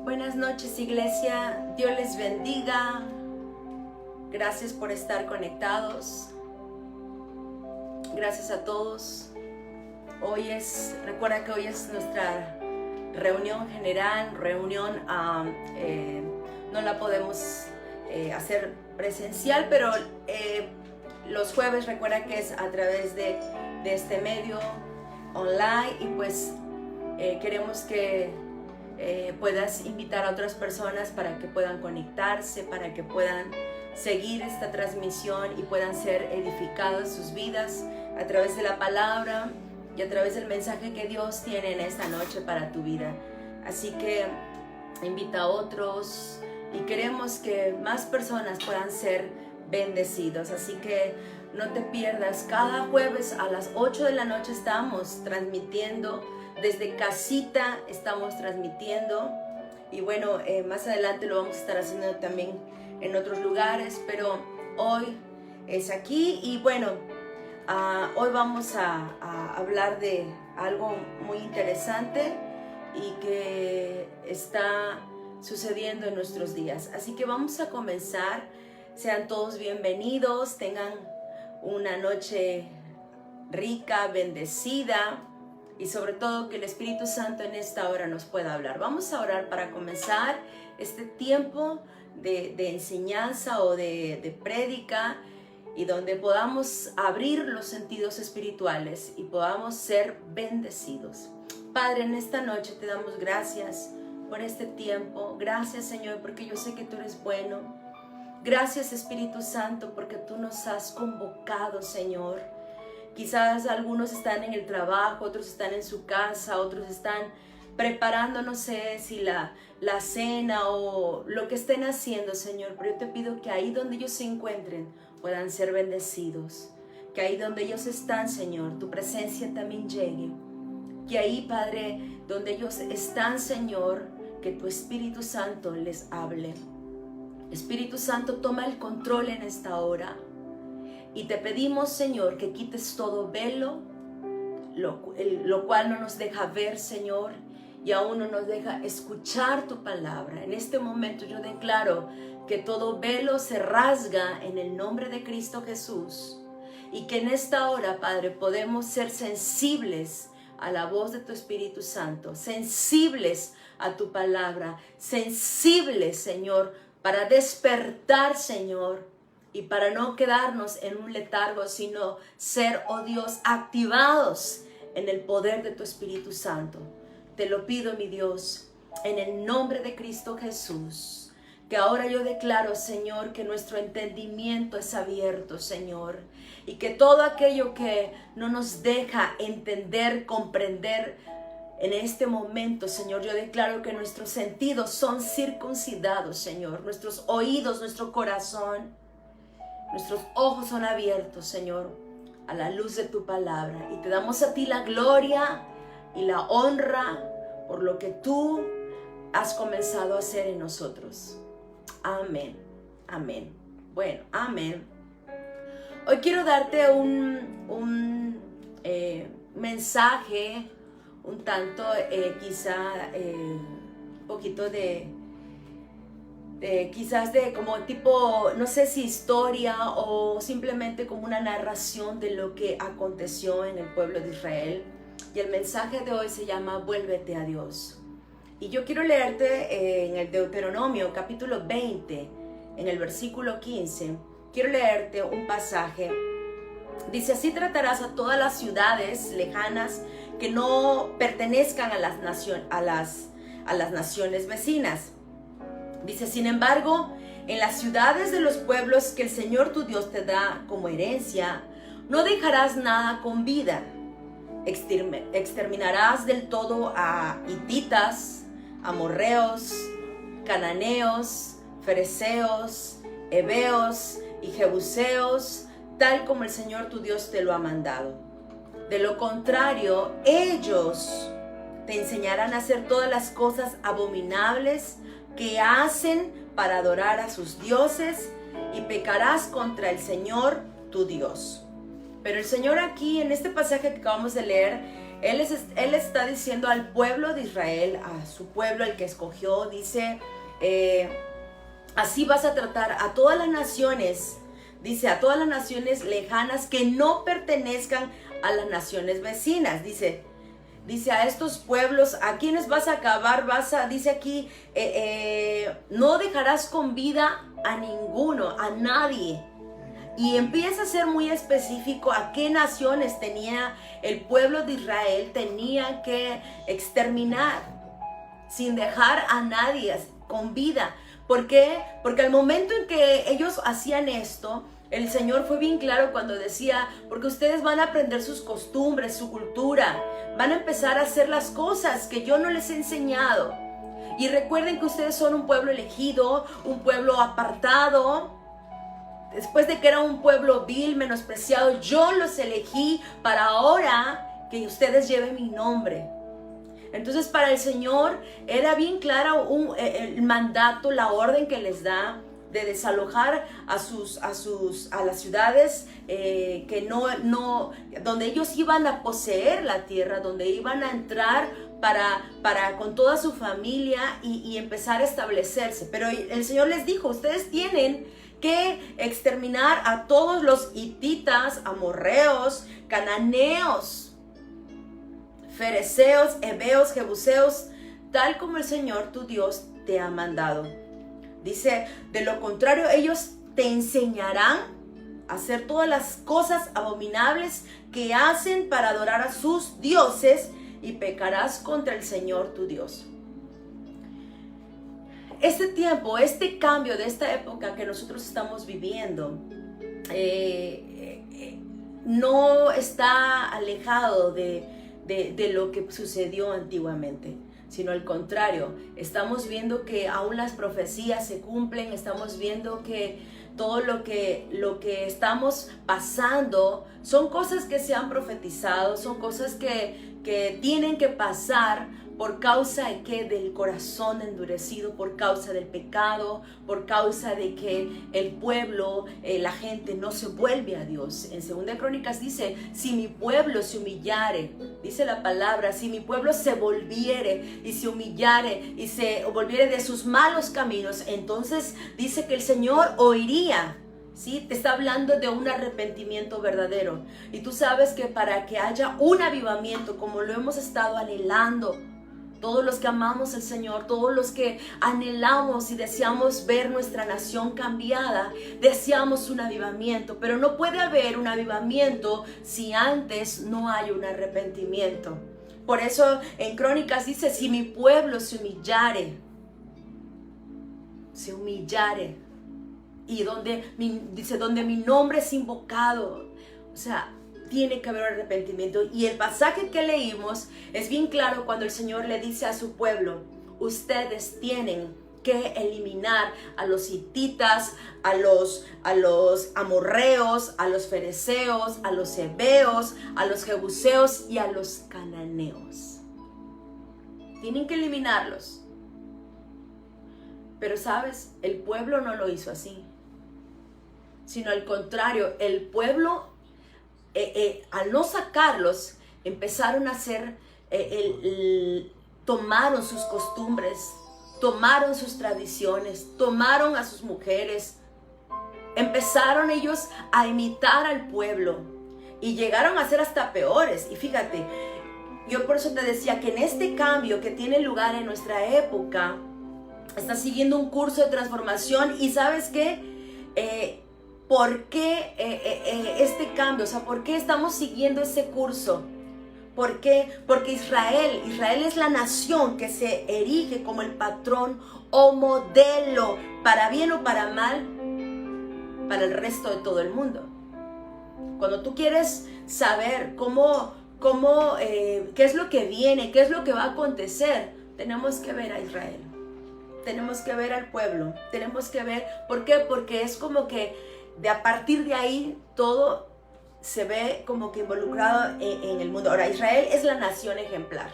Buenas noches, iglesia. Dios les bendiga. Gracias por estar conectados. Gracias a todos. Recuerda que hoy es nuestra reunión general, no la podemos hacer presencial, pero los jueves recuerda que es a través de este medio online y pues queremos que puedas invitar a otras personas para que puedan conectarse, para que puedan seguir esta transmisión y puedan ser edificadas sus vidas a través de la palabra y a través del mensaje que Dios tiene en esta noche para tu vida. Así que invita a otros y queremos que más personas puedan ser bendecidos. Así que no te pierdas, cada jueves a las 8 de la noche estamos transmitiendo. Desde casita estamos transmitiendo y bueno, más adelante lo vamos a estar haciendo también en otros lugares, pero hoy es aquí y bueno, hoy vamos a hablar de algo muy interesante y que está sucediendo en nuestros días. Así que vamos a comenzar. Sean todos bienvenidos, tengan una noche rica, bendecida. Y sobre todo que el Espíritu Santo en esta hora nos pueda hablar. Vamos a orar para comenzar este tiempo de enseñanza o de prédica y donde podamos abrir los sentidos espirituales y podamos ser bendecidos. Padre, en esta noche te damos gracias por este tiempo. Gracias, Señor, porque yo sé que tú eres bueno. Gracias, Espíritu Santo, porque tú nos has convocado, Señor. Quizás algunos están en el trabajo, otros están en su casa, otros están preparando, no sé si la cena o lo que estén haciendo, Señor. Pero yo te pido que ahí donde ellos se encuentren puedan ser bendecidos. Que ahí donde ellos están, Señor, tu presencia también llegue. Que ahí, Padre, donde ellos están, Señor, que tu Espíritu Santo les hable. Espíritu Santo, toma el control en esta hora. Y te pedimos, Señor, que quites todo velo, lo cual no nos deja ver, Señor, y aún no nos deja escuchar tu palabra. En este momento yo declaro que todo velo se rasga en el nombre de Cristo Jesús. Y que en esta hora, Padre, podemos ser sensibles a la voz de tu Espíritu Santo, sensibles a tu palabra, sensibles, Señor, para despertar, Señor, y para no quedarnos en un letargo, sino ser, oh Dios, activados en el poder de tu Espíritu Santo. Te lo pido, mi Dios, en el nombre de Cristo Jesús, que ahora yo declaro, Señor, que nuestro entendimiento es abierto, Señor, y que todo aquello que no nos deja entender, comprender, en este momento, Señor, yo declaro que nuestros sentidos son circuncidados, Señor, nuestros oídos, nuestro corazón, nuestros ojos son abiertos, Señor, a la luz de tu palabra. Y te damos a ti la gloria y la honra por lo que tú has comenzado a hacer en nosotros. Amén, amén. Bueno, amén. Hoy quiero darte un mensaje, un tanto, un poquito quizás de como tipo, no sé si historia o simplemente como una narración de lo que aconteció en el pueblo de Israel. Y el mensaje de hoy se llama Vuélvete a Dios. Y yo quiero leerte en el Deuteronomio capítulo 20, en el versículo 15. Quiero leerte un pasaje. Dice: así tratarás a todas las ciudades lejanas que no pertenezcan a las naciones vecinas. Dice: sin embargo, en las ciudades de los pueblos que el Señor tu Dios te da como herencia, no dejarás nada con vida. Exterminarás del todo a hititas, amorreos, cananeos, fereceos, heveos y jebuseos, tal como el Señor tu Dios te lo ha mandado. De lo contrario, ellos te enseñarán a hacer todas las cosas abominables que hacen para adorar a sus dioses, y pecarás contra el Señor tu Dios. Pero el Señor aquí, en este pasaje que acabamos de leer, Él está diciendo al pueblo de Israel, a su pueblo, el que escogió, dice, así vas a tratar a todas las naciones, dice, a todas las naciones lejanas que no pertenezcan a las naciones vecinas, dice a estos pueblos, a quienes vas a acabar, dice aquí, no dejarás con vida a ninguno, a nadie. Y empieza a ser muy específico a qué naciones tenía el pueblo de Israel, tenía que exterminar, sin dejar a nadie con vida. ¿Por qué? Porque al momento en que ellos hacían esto, el Señor fue bien claro cuando decía, porque ustedes van a aprender sus costumbres, su cultura, van a empezar a hacer las cosas que yo no les he enseñado. Y recuerden que ustedes son un pueblo elegido, un pueblo apartado. Después de que era un pueblo vil, menospreciado, yo los elegí para ahora que ustedes lleven mi nombre. Entonces para el Señor era bien claro el mandato, la orden que les da de desalojar a las ciudades donde ellos iban a poseer la tierra, donde iban a entrar para con toda su familia y empezar a establecerse. Pero el Señor les dijo, ustedes tienen que exterminar a todos los hititas, amorreos, cananeos, fereceos, heveos, jebuseos, tal como el Señor tu Dios te ha mandado. Dice, de lo contrario, ellos te enseñarán a hacer todas las cosas abominables que hacen para adorar a sus dioses y pecarás contra el Señor tu Dios. Este tiempo, este cambio de esta época que nosotros estamos viviendo, no está alejado de lo que sucedió antiguamente, sino al contrario, estamos viendo que aún las profecías se cumplen, estamos viendo que todo lo que estamos pasando son cosas que se han profetizado, son cosas que tienen que pasar por causa de que del corazón endurecido, por causa del pecado, por causa de que el pueblo, la gente no se vuelve a Dios. En 2 Crónicas dice, si mi pueblo se humillare, dice la palabra, si mi pueblo se volviere y se humillare y se volviere de sus malos caminos, entonces dice que el Señor oiría. ¿Sí? Te está hablando de un arrepentimiento verdadero. Y tú sabes que para que haya un avivamiento, como lo hemos estado anhelando, todos los que amamos al Señor, todos los que anhelamos y deseamos ver nuestra nación cambiada, deseamos un avivamiento. Pero no puede haber un avivamiento si antes no hay un arrepentimiento. Por eso en Crónicas dice, si mi pueblo se humillare, y donde mi nombre es invocado, o sea, tiene que haber arrepentimiento. Y el pasaje que leímos es bien claro cuando el Señor le dice a su pueblo, ustedes tienen que eliminar a los hititas, a los amorreos, a los fereceos, a los heveos, a los jebuseos y a los cananeos. Tienen que eliminarlos. Pero sabes, el pueblo no lo hizo así, sino al contrario, el pueblo al no sacarlos, empezaron a hacer, tomaron sus costumbres, tomaron sus tradiciones, tomaron a sus mujeres, empezaron ellos a imitar al pueblo y llegaron a ser hasta peores. Y fíjate, yo por eso te decía que en este cambio que tiene lugar en nuestra época, está siguiendo un curso de transformación. Y ¿sabes qué? ¿Por qué este cambio? O sea, ¿por qué estamos siguiendo ese curso? ¿Por qué? Porque Israel es la nación que se erige como el patrón o modelo, para bien o para mal, para el resto de todo el mundo. Cuando tú quieres saber qué es lo que viene, qué es lo que va a acontecer, tenemos que ver a Israel. Tenemos que ver al pueblo. Tenemos que ver, ¿por qué? Porque es como que a partir de ahí todo se ve como que involucrado en el mundo. Ahora, Israel es la nación ejemplar.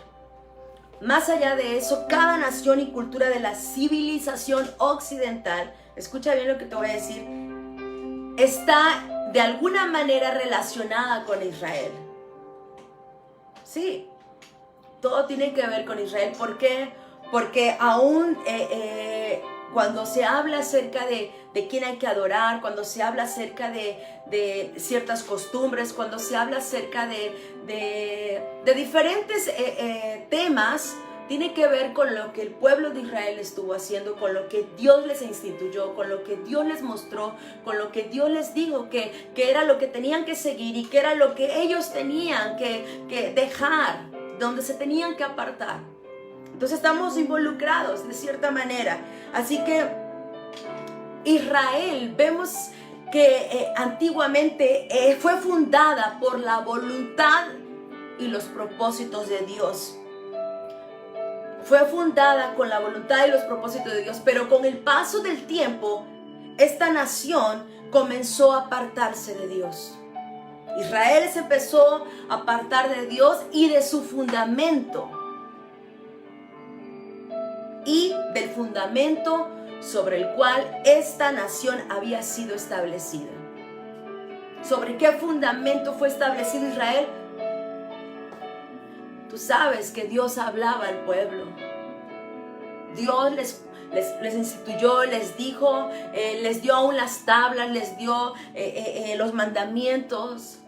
Más allá de eso, cada nación y cultura de la civilización occidental, escucha bien lo que te voy a decir, está de alguna manera relacionada con Israel. Sí, Todo tiene que ver con Israel. ¿Por qué? Porque aún cuando se habla acerca de quién hay que adorar, cuando se habla acerca de ciertas costumbres, cuando se habla acerca de diferentes temas, tiene que ver con lo que el pueblo de Israel estuvo haciendo, con lo que Dios les instituyó, con lo que Dios les mostró, con lo que Dios les dijo que era lo que tenían que seguir y que era lo que ellos tenían que dejar, donde se tenían que apartar. Entonces estamos involucrados de cierta manera. Así que Israel, vemos que antiguamente fue fundada por la voluntad y los propósitos de Dios. Fue fundada con la voluntad y los propósitos de Dios, pero con el paso del tiempo, esta nación comenzó a apartarse de Dios. Israel se empezó a apartar de Dios y de su fundamento. Y del fundamento sobre el cual esta nación había sido establecida. ¿Sobre qué fundamento fue establecido Israel? Tú sabes que Dios hablaba al pueblo. Dios les instituyó, les dijo, les dio aún las tablas, les dio los mandamientos.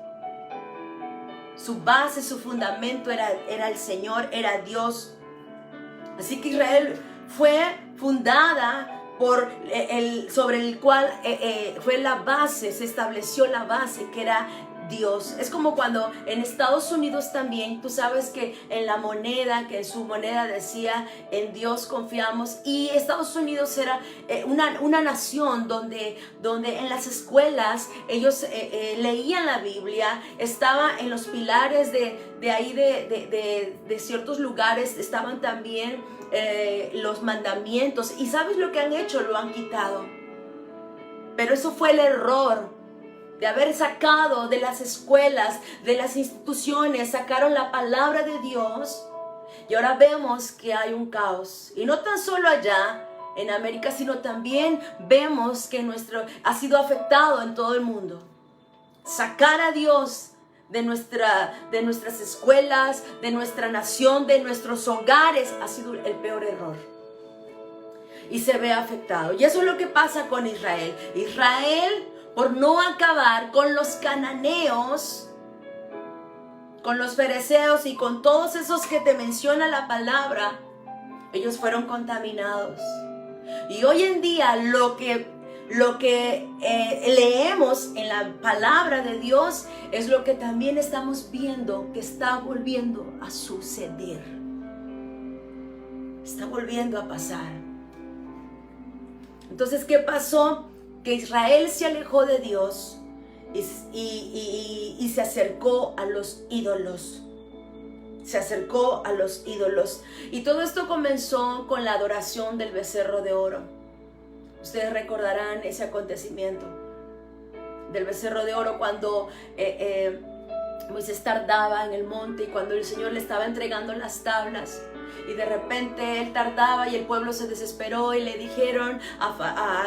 Su base, su fundamento era el Señor, era Dios. Así que Israel fue fundada sobre el cual fue la base, se estableció la base que era Dios. Es como cuando en Estados Unidos también, tú sabes que en la moneda, que en su moneda decía, en Dios confiamos, y Estados Unidos era una nación donde en las escuelas ellos leían la Biblia, estaba en los pilares de ahí de ciertos lugares, estaban también los mandamientos, y ¿sabes lo que han hecho? Lo han quitado. Pero eso fue el error de haber sacado de las escuelas, de las instituciones, sacaron la palabra de Dios, y ahora vemos que hay un caos. Y no tan solo allá en América, sino también vemos que ha sido afectado en todo el mundo. Sacar a Dios de nuestras escuelas, de nuestra nación, de nuestros hogares, ha sido el peor error. Y se ve afectado. Y eso es lo que pasa con Israel. Israel, por no acabar con los cananeos, con los fereceos y con todos esos que te menciona la palabra, ellos fueron contaminados. Y hoy en día lo que leemos en la palabra de Dios es lo que también estamos viendo que está volviendo a suceder. Está volviendo a pasar. Entonces, ¿qué pasó? Que Israel se alejó de Dios y se acercó a los ídolos. Se acercó a los ídolos. Y todo esto comenzó con la adoración del becerro de oro. Ustedes recordarán ese acontecimiento del becerro de oro cuando Moisés tardaba en el monte y cuando el Señor le estaba entregando las tablas. Y de repente él tardaba y el pueblo se desesperó y le dijeron a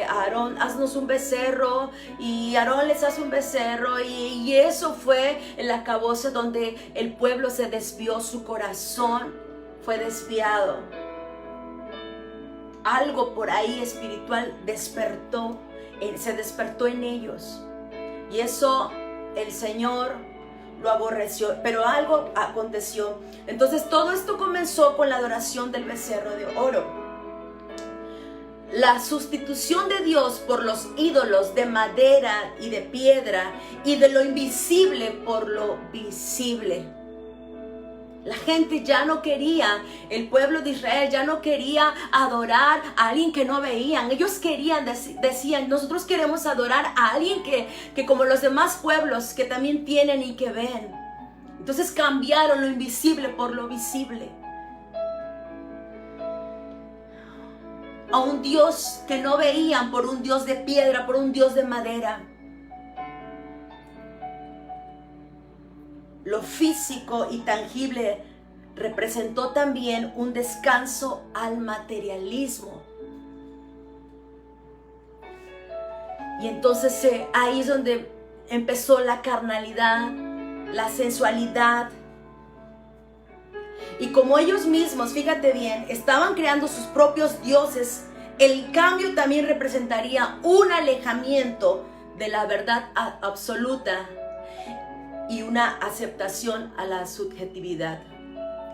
Aarón, haznos un becerro. Y Aarón les hace un becerro y eso fue el acabose donde el pueblo se desvió, su corazón fue desviado. Algo por ahí espiritual se despertó en ellos. Y eso el Señor lo aborreció, pero algo aconteció. Entonces todo esto comenzó con la adoración del becerro de oro. La sustitución de Dios por los ídolos de madera y de piedra y de lo invisible por lo visible. La gente ya no quería, el pueblo de Israel ya no quería adorar a alguien que no veían. Ellos decían, nosotros queremos adorar a alguien que como los demás pueblos que también tienen y que ven. Entonces cambiaron lo invisible por lo visible. A un Dios que no veían por un Dios de piedra, por un Dios de madera. Lo físico y tangible representó también un descanso al materialismo. Y entonces ahí es donde empezó la carnalidad, la sensualidad, Y como ellos mismos, fíjate bien, estaban creando sus propios dioses, el cambio también representaría un alejamiento de la verdad absoluta y una aceptación a la subjetividad.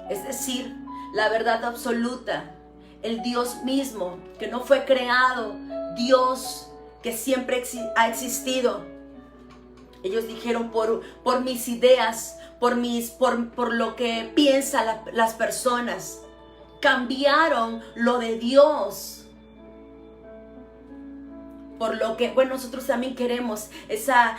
Es decir, la verdad absoluta, el Dios mismo, que no fue creado, Dios que siempre ha existido. Ellos dijeron, por mis ideas, por lo que piensan las personas, cambiaron lo de Dios. Por lo que, bueno, nosotros también queremos esa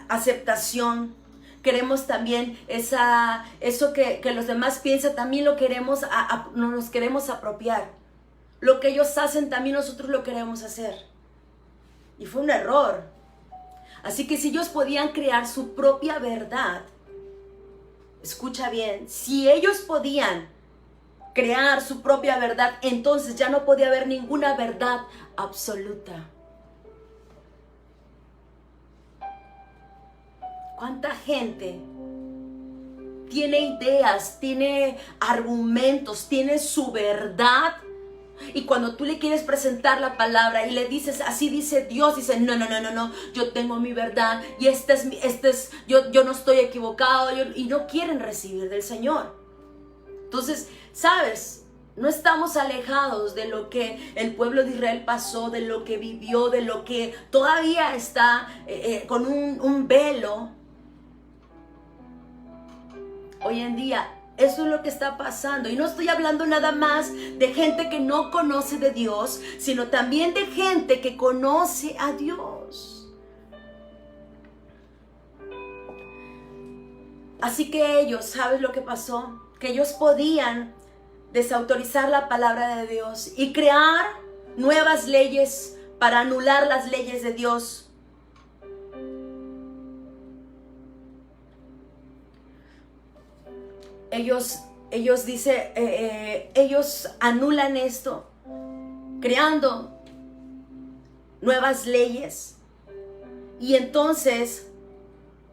aceptación. Queremos también eso que los demás piensan, también lo queremos, nos queremos apropiar. Lo que ellos hacen, también nosotros lo queremos hacer. Y fue un error. Así que si ellos podían crear su propia verdad, escucha bien, si ellos podían crear su propia verdad, entonces ya no podía haber ninguna verdad absoluta. ¿Cuánta gente tiene ideas, tiene argumentos, tiene su verdad? Y cuando tú le quieres presentar la palabra y le dices, así dice Dios, dice, no, yo tengo mi verdad y yo no estoy equivocado, y no quieren recibir del Señor. Entonces, ¿sabes? No estamos alejados de lo que el pueblo de Israel pasó, de lo que vivió, de lo que todavía está con un velo. Hoy en día, eso es lo que está pasando. Y no estoy hablando nada más de gente que no conoce de Dios, sino también de gente que conoce a Dios. Así que ellos, ¿sabes lo que pasó? Que ellos podían desautorizar la palabra de Dios y crear nuevas leyes para anular las leyes de Dios. Ellos anulan esto, creando nuevas leyes y entonces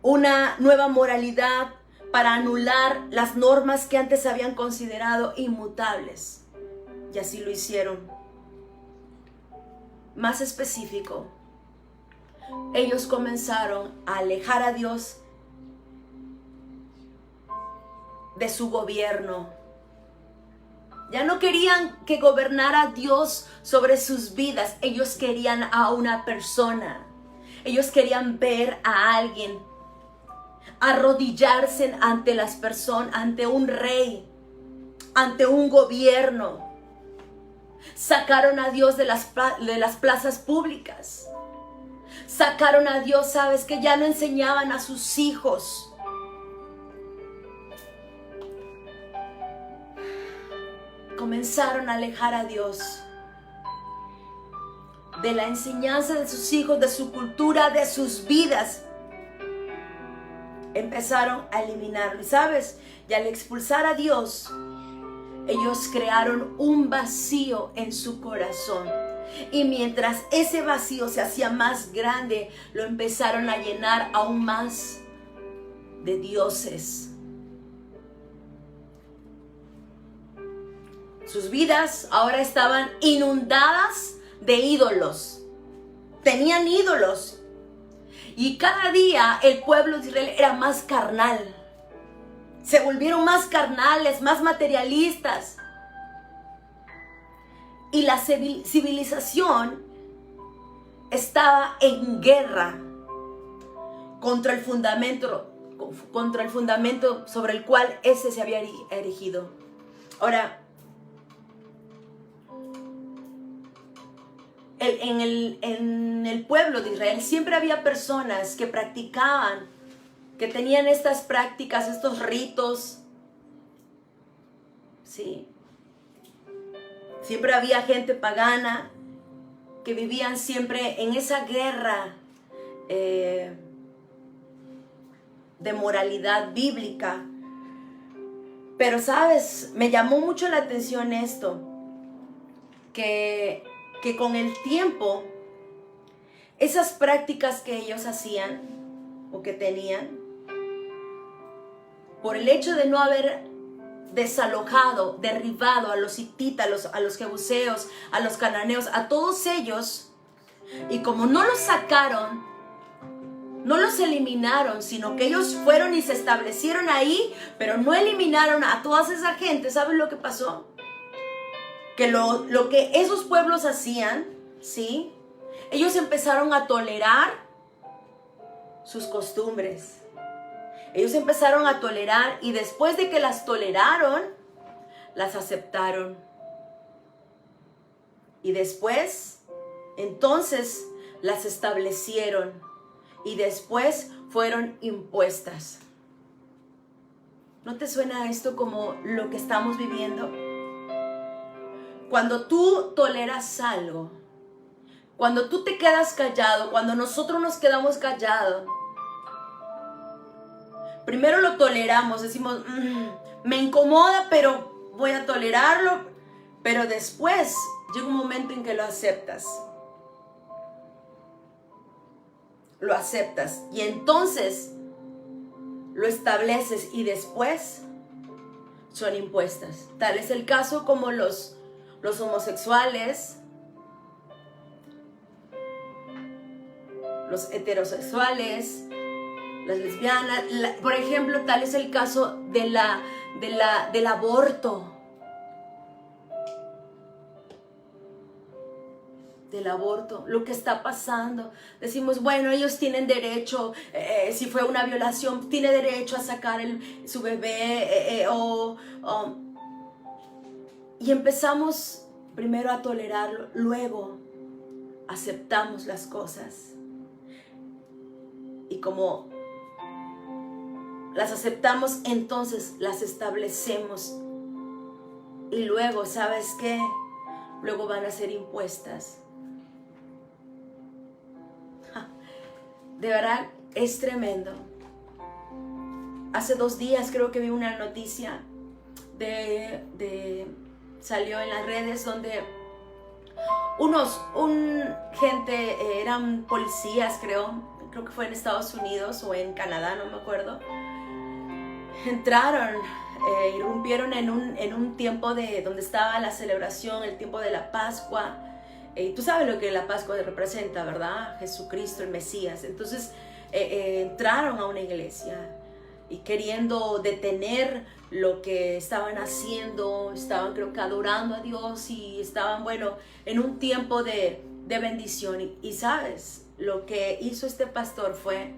una nueva moralidad para anular las normas que antes habían considerado inmutables. Y así lo hicieron. Más específico, ellos comenzaron a alejar a Dios de su gobierno. Ya no querían que gobernara Dios sobre sus vidas. Ellos querían a una persona. Ellos querían ver a alguien arrodillarse ante las personas, ante un rey, ante un gobierno. Sacaron a Dios de las plazas públicas. Sacaron a Dios, ¿sabes? Que ya no enseñaban a sus hijos. Comenzaron a alejar a Dios de la enseñanza de sus hijos, de su cultura, de sus vidas. Empezaron a eliminarlo. Y sabes, y al expulsar a Dios, ellos crearon un vacío en su corazón. Y mientras ese vacío se hacía más grande, lo empezaron a llenar aún más de dioses. Sus vidas ahora estaban inundadas de ídolos. Tenían ídolos. Y cada día el pueblo de Israel era más carnal. Se volvieron más carnales, más materialistas. Y la civilización estaba en guerra contra el fundamento sobre el cual ese se había erigido. Ahora, en el pueblo de Israel siempre había personas que practicaban, que tenían estas prácticas, estos ritos. Sí. Siempre había gente pagana que vivían siempre en esa guerra de moralidad bíblica. Pero, ¿sabes? Me llamó mucho la atención esto, que con el tiempo, esas prácticas que ellos hacían o que tenían, por el hecho de no haber desalojado, derribado a los hititas, a los jebuseos, a los cananeos, a todos ellos. Y como no los sacaron, no los eliminaron, sino que ellos fueron y se establecieron ahí, pero no eliminaron a toda esa gente. ¿Saben lo que pasó? Que lo que esos pueblos hacían, ¿sí? Ellos empezaron a tolerar sus costumbres. Ellos empezaron a tolerar, y después de que las toleraron, las aceptaron. Y después, entonces, las establecieron. Y después fueron impuestas. ¿No te suena esto como lo que estamos viviendo? Cuando tú toleras algo, cuando tú te quedas callado, cuando nosotros nos quedamos callados, primero lo toleramos, decimos, me incomoda, pero voy a tolerarlo. Pero después llega un momento en que lo aceptas. Lo aceptas y entonces lo estableces, y después son impuestas. Tal es el caso como los homosexuales, los heterosexuales, las lesbianas, por ejemplo, tal es el caso del aborto. Del aborto, lo que está pasando. Decimos, bueno, ellos tienen derecho, si fue una violación, tiene derecho a sacar su bebé, y empezamos primero a tolerarlo, luego aceptamos las cosas. Y como las aceptamos, entonces las establecemos. Y luego, ¿sabes qué? Luego van a ser impuestas. De verdad, es tremendo. Hace 2 días creo que vi una noticia salió en las redes donde gente, eran policías, creo que fue en Estados Unidos o en Canadá, no me acuerdo. Entraron, irrumpieron en un tiempo donde estaba la celebración, el tiempo de la Pascua. Tú sabes lo que la Pascua representa, ¿verdad? Jesucristo, el Mesías. Entonces entraron a una iglesia y queriendo detener lo que estaban haciendo, estaban creo que adorando a Dios y estaban, bueno, en un tiempo de bendición. Y sabes, lo que hizo este pastor fue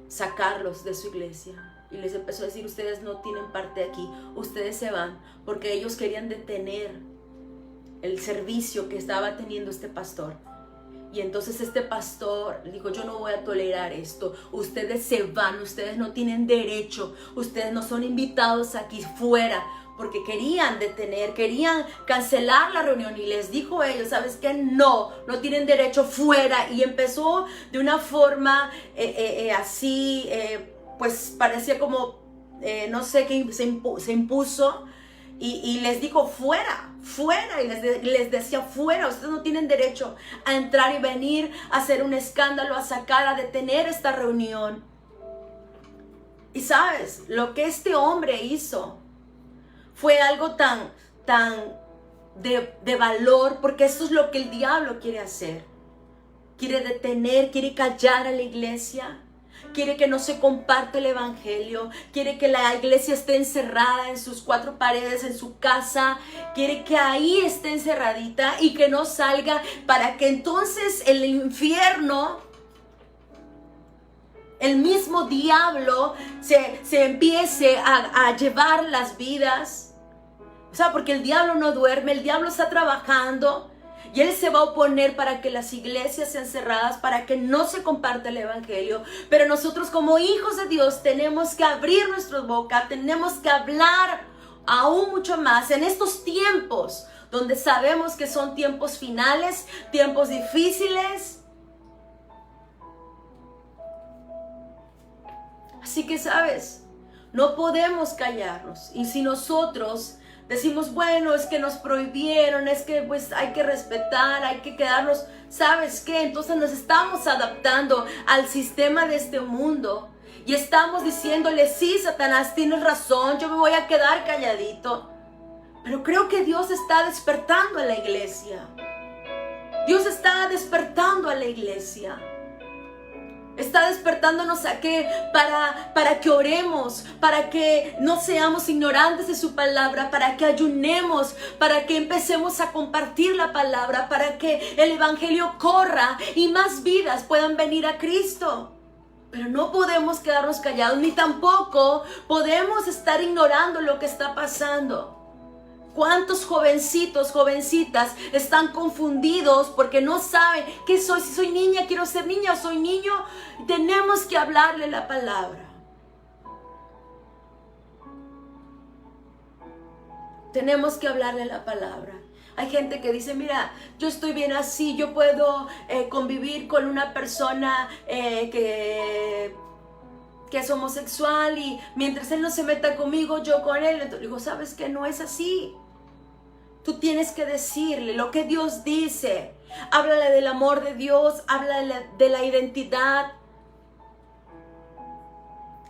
sacarlos de su iglesia. Y les empezó a decir, ustedes no tienen parte aquí, ustedes se van, porque ellos querían detener el servicio que estaba teniendo este pastor. Y entonces este pastor dijo, yo no voy a tolerar esto, ustedes se van, ustedes no tienen derecho, ustedes no son invitados aquí, fuera, porque querían detener, querían cancelar la reunión, y les dijo a ellos, ¿sabes qué? No tienen derecho, fuera. Y empezó de una forma así, pues parecía como, no sé, que se impuso. Y les dijo fuera, y les decía fuera, ustedes no tienen derecho a entrar y venir a hacer un escándalo, a sacar, a detener esta reunión. Y sabes, lo que este hombre hizo fue algo tan de valor, porque eso es lo que el diablo quiere hacer. Quiere detener, quiere callar a la iglesia. Quiere que no se comparte el evangelio, quiere que la iglesia esté encerrada en sus 4 paredes, en su casa, quiere que ahí esté encerradita y que no salga, para que entonces el infierno, el mismo diablo, se empiece a llevar las vidas. O sea, porque el diablo no duerme, el diablo está trabajando. Y él se va a oponer para que las iglesias sean cerradas, para que no se comparta el evangelio. Pero nosotros como hijos de Dios tenemos que abrir nuestra boca, tenemos que hablar aún mucho más en estos tiempos donde sabemos que son tiempos finales, tiempos difíciles. Así que, ¿sabes? No podemos callarnos. Y si nosotros decimos, bueno, es que nos prohibieron, es que pues hay que respetar, hay que quedarnos, ¿sabes qué? Entonces nos estamos adaptando al sistema de este mundo. y estamos diciéndole, sí, Satanás, tienes razón, yo me voy a quedar calladito. Pero creo que Dios está despertando a la iglesia. Dios está despertando a la iglesia. Está despertándonos a que para que oremos, para que no seamos ignorantes de su palabra, para que ayunemos, para que empecemos a compartir la palabra, para que el evangelio corra y más vidas puedan venir a Cristo. Pero no podemos quedarnos callados, ni tampoco podemos estar ignorando lo que está pasando. ¿Cuántos jovencitos, jovencitas están confundidos porque no saben qué soy? Si soy niña, quiero ser niña o soy niño. Tenemos que hablarle la palabra. Tenemos que hablarle la palabra. Hay gente que dice, mira, yo estoy bien así, yo puedo convivir con una persona que es homosexual y mientras él no se meta conmigo, yo con él. Entonces digo, ¿sabes qué? No es así. Tú tienes que decirle lo que Dios dice. Háblale del amor de Dios, háblale de la identidad.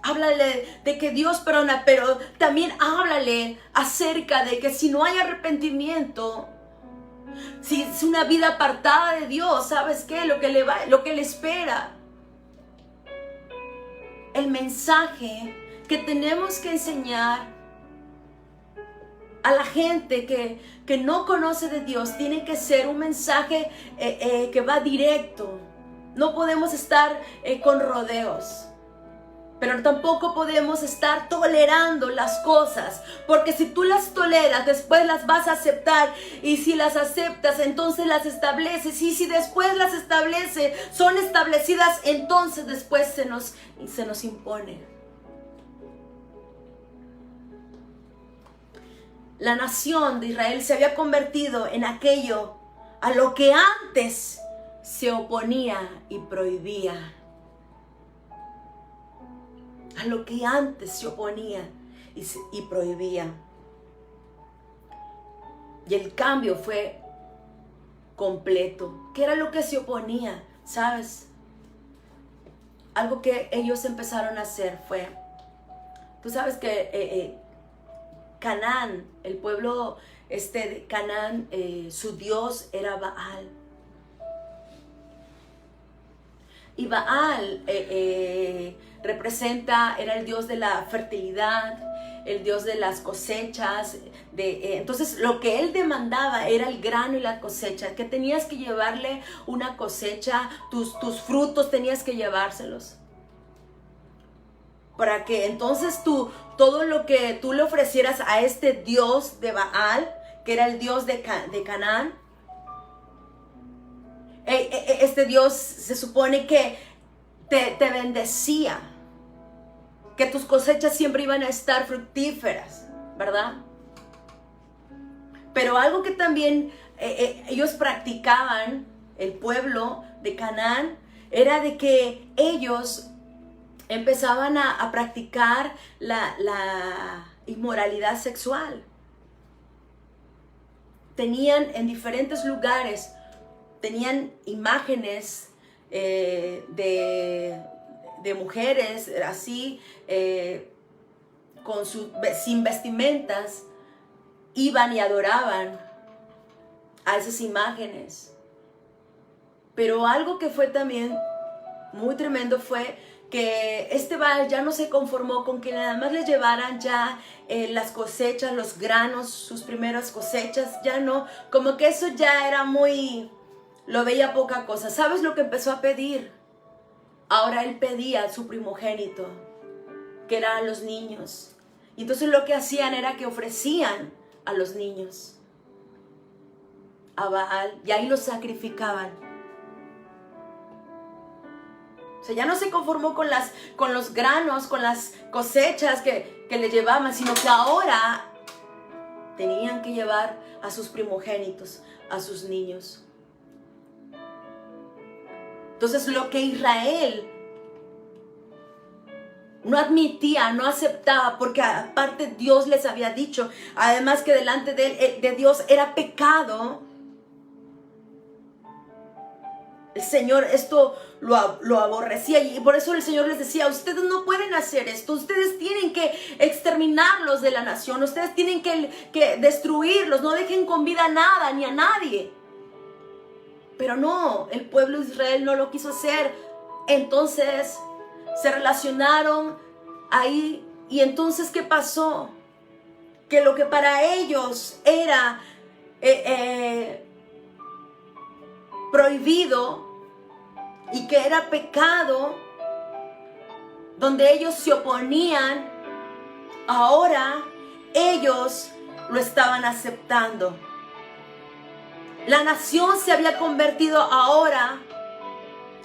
Háblale de que Dios perdona, pero también háblale acerca de que si no hay arrepentimiento, si es una vida apartada de Dios, ¿sabes qué? Lo que le espera. El mensaje que tenemos que enseñar a la gente que no conoce de Dios tiene que ser un mensaje que va directo. No podemos estar con rodeos. Pero tampoco podemos estar tolerando las cosas, porque si tú las toleras, después las vas a aceptar, y si las aceptas, entonces las estableces, y si después las establece, son establecidas, entonces después se nos impone. La nación de Israel se había convertido en aquello a lo que antes se oponía y prohibía. A lo que antes se oponía y prohibía. Y el cambio fue completo. ¿Qué era lo que se oponía? ¿Sabes? Algo que ellos empezaron a hacer fue, tú sabes que Canaán, el pueblo de Canaán, su dios era Baal. Y Baal era el dios de la fertilidad, el dios de las cosechas. Entonces lo que él demandaba era el grano y la cosecha, que tenías que llevarle una cosecha, tus frutos tenías que llevárselos. Para que entonces todo lo que tú le ofrecieras a este dios de Baal, que era el dios de Canaán, este Dios se supone que te bendecía, que tus cosechas siempre iban a estar fructíferas, ¿verdad? Pero algo que también ellos practicaban, el pueblo de Canaán, era de que ellos empezaban a practicar la inmoralidad sexual. Tenían en diferentes lugares, tenían imágenes de mujeres así, sin vestimentas, iban y adoraban a esas imágenes. Pero algo que fue también muy tremendo fue que Baal ya no se conformó con que nada más les llevaran ya las cosechas, los granos, sus primeras cosechas, ya no, como que eso ya era lo veía poca cosa. ¿Sabes lo que empezó a pedir? Ahora él pedía a su primogénito, que eran los niños. Y entonces lo que hacían era que ofrecían a los niños a Baal, y ahí los sacrificaban. O sea, ya no se conformó con los granos, con las cosechas que le llevaban, sino que ahora tenían que llevar a sus primogénitos, a sus niños. Entonces lo que Israel no admitía, no aceptaba, porque aparte Dios les había dicho, además que delante de Dios era pecado El Señor esto lo aborrecía, y por eso el Señor les decía: ustedes no pueden hacer esto, ustedes tienen que exterminarlos de la nación, ustedes tienen que destruirlos, no dejen con vida a nada ni a nadie. Pero no, el pueblo de Israel no lo quiso hacer. Entonces se relacionaron ahí, y entonces ¿qué pasó? Que lo que para ellos era prohibido y que era pecado, donde ellos se oponían, ahora ellos lo estaban aceptando. La nación se había convertido ahora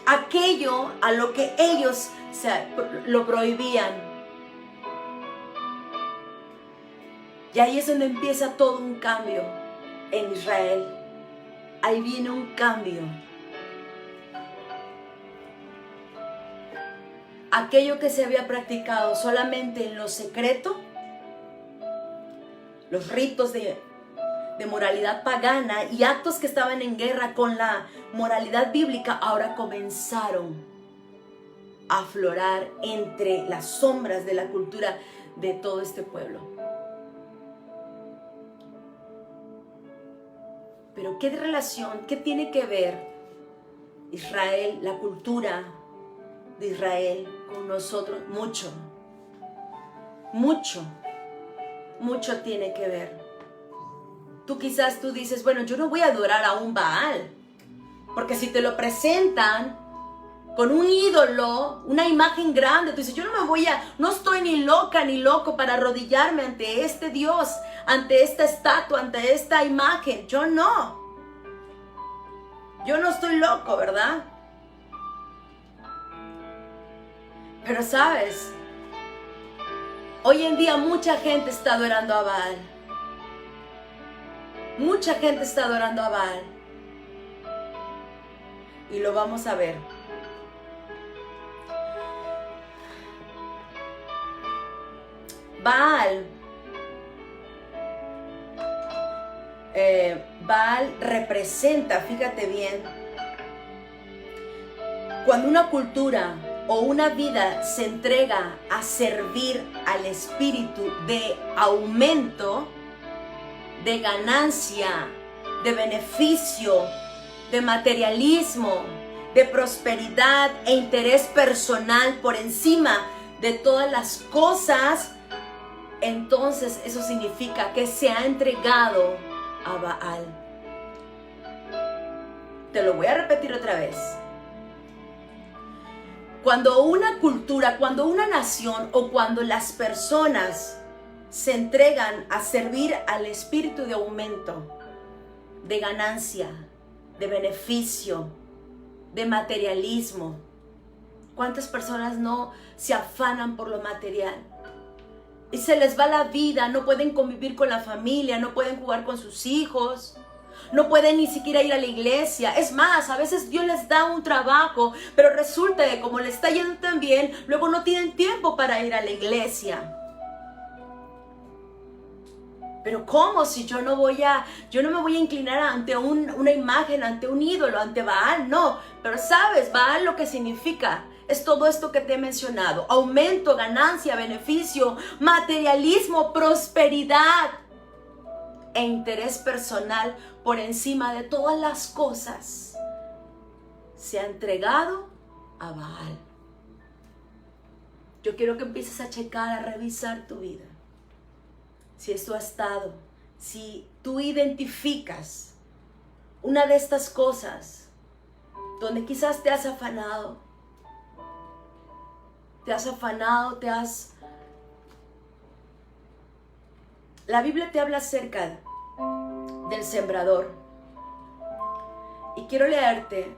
aquello a lo que ellos lo prohibían. Y ahí es donde empieza todo un cambio en Israel. Ahí viene un cambio. Aquello que se había practicado solamente en lo secreto, los ritos de moralidad pagana y actos que estaban en guerra con la moralidad bíblica, ahora comenzaron a aflorar entre las sombras de la cultura de todo este pueblo. Pero ¿qué relación, qué tiene que ver Israel, la cultura de Israel con nosotros? Mucho, mucho, mucho tiene que ver. Tú dices: bueno, yo no voy a adorar a un Baal, porque si te lo presentan con un ídolo, una imagen grande, tú dices: yo no estoy ni loca ni loco para arrodillarme ante este Dios, ante esta estatua, ante esta imagen. Yo no estoy loco, ¿verdad? Pero sabes, hoy en día mucha gente está adorando a Baal. Mucha gente está adorando a Baal. Y lo vamos a ver. Baal representa, fíjate bien, cuando una cultura o una vida se entrega a servir al espíritu de aumento, de ganancia, de beneficio, de materialismo, de prosperidad e interés personal por encima de todas las cosas, entonces eso significa que se ha entregado a Baal. Te lo voy a repetir otra vez. Cuando una cultura, cuando una nación o cuando las personas se entregan a servir al espíritu de aumento, de ganancia, de beneficio, de materialismo. ¿Cuántas personas no se afanan por lo material? Y se les va la vida, no pueden convivir con la familia, no pueden jugar con sus hijos, no pueden ni siquiera ir a la iglesia. Es más, a veces Dios les da un trabajo, pero resulta que como les está yendo tan bien, luego no tienen tiempo para ir a la iglesia. Pero ¿cómo? Si yo no me voy a inclinar ante una imagen, ante un ídolo, ante Baal. No, pero sabes, Baal lo que significa es todo esto que te he mencionado: aumento, ganancia, beneficio, materialismo, prosperidad e interés personal por encima de todas las cosas. Se ha entregado a Baal. Yo quiero que empieces a checar, a revisar tu vida. Si esto ha estado, si tú identificas una de estas cosas donde quizás te has afanado, La Biblia te habla acerca del sembrador. Y quiero leerte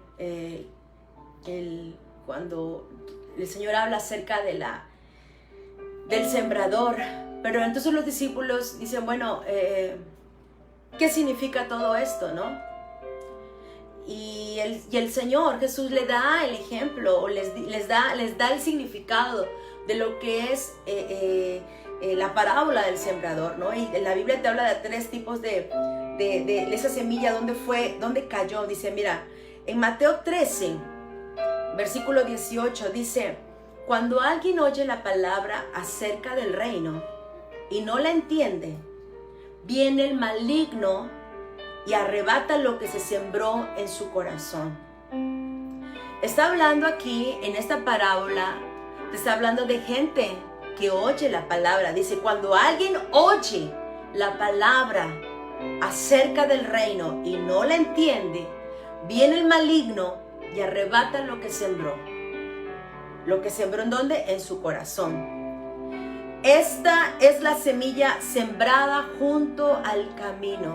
cuando el Señor habla acerca del sembrador. Pero entonces los discípulos dicen: bueno, ¿qué significa todo esto, no? Y el Señor Jesús le da el ejemplo, o les da el significado de lo que es la parábola del sembrador, ¿no? Y en la Biblia te habla de 3 tipos de esa semilla, ¿dónde cayó? Dice: mira, En Mateo 13, versículo 18 dice: cuando alguien oye la palabra acerca del reino y no la entiende, viene el maligno y arrebata lo que se sembró en su corazón. Está hablando aquí, en esta parábola, te está hablando de gente que oye la palabra. Dice, cuando alguien oye la palabra acerca del reino y no la entiende, viene el maligno y arrebata lo que sembró. ¿Lo que sembró en dónde? En su corazón. Esta es la semilla sembrada junto al camino.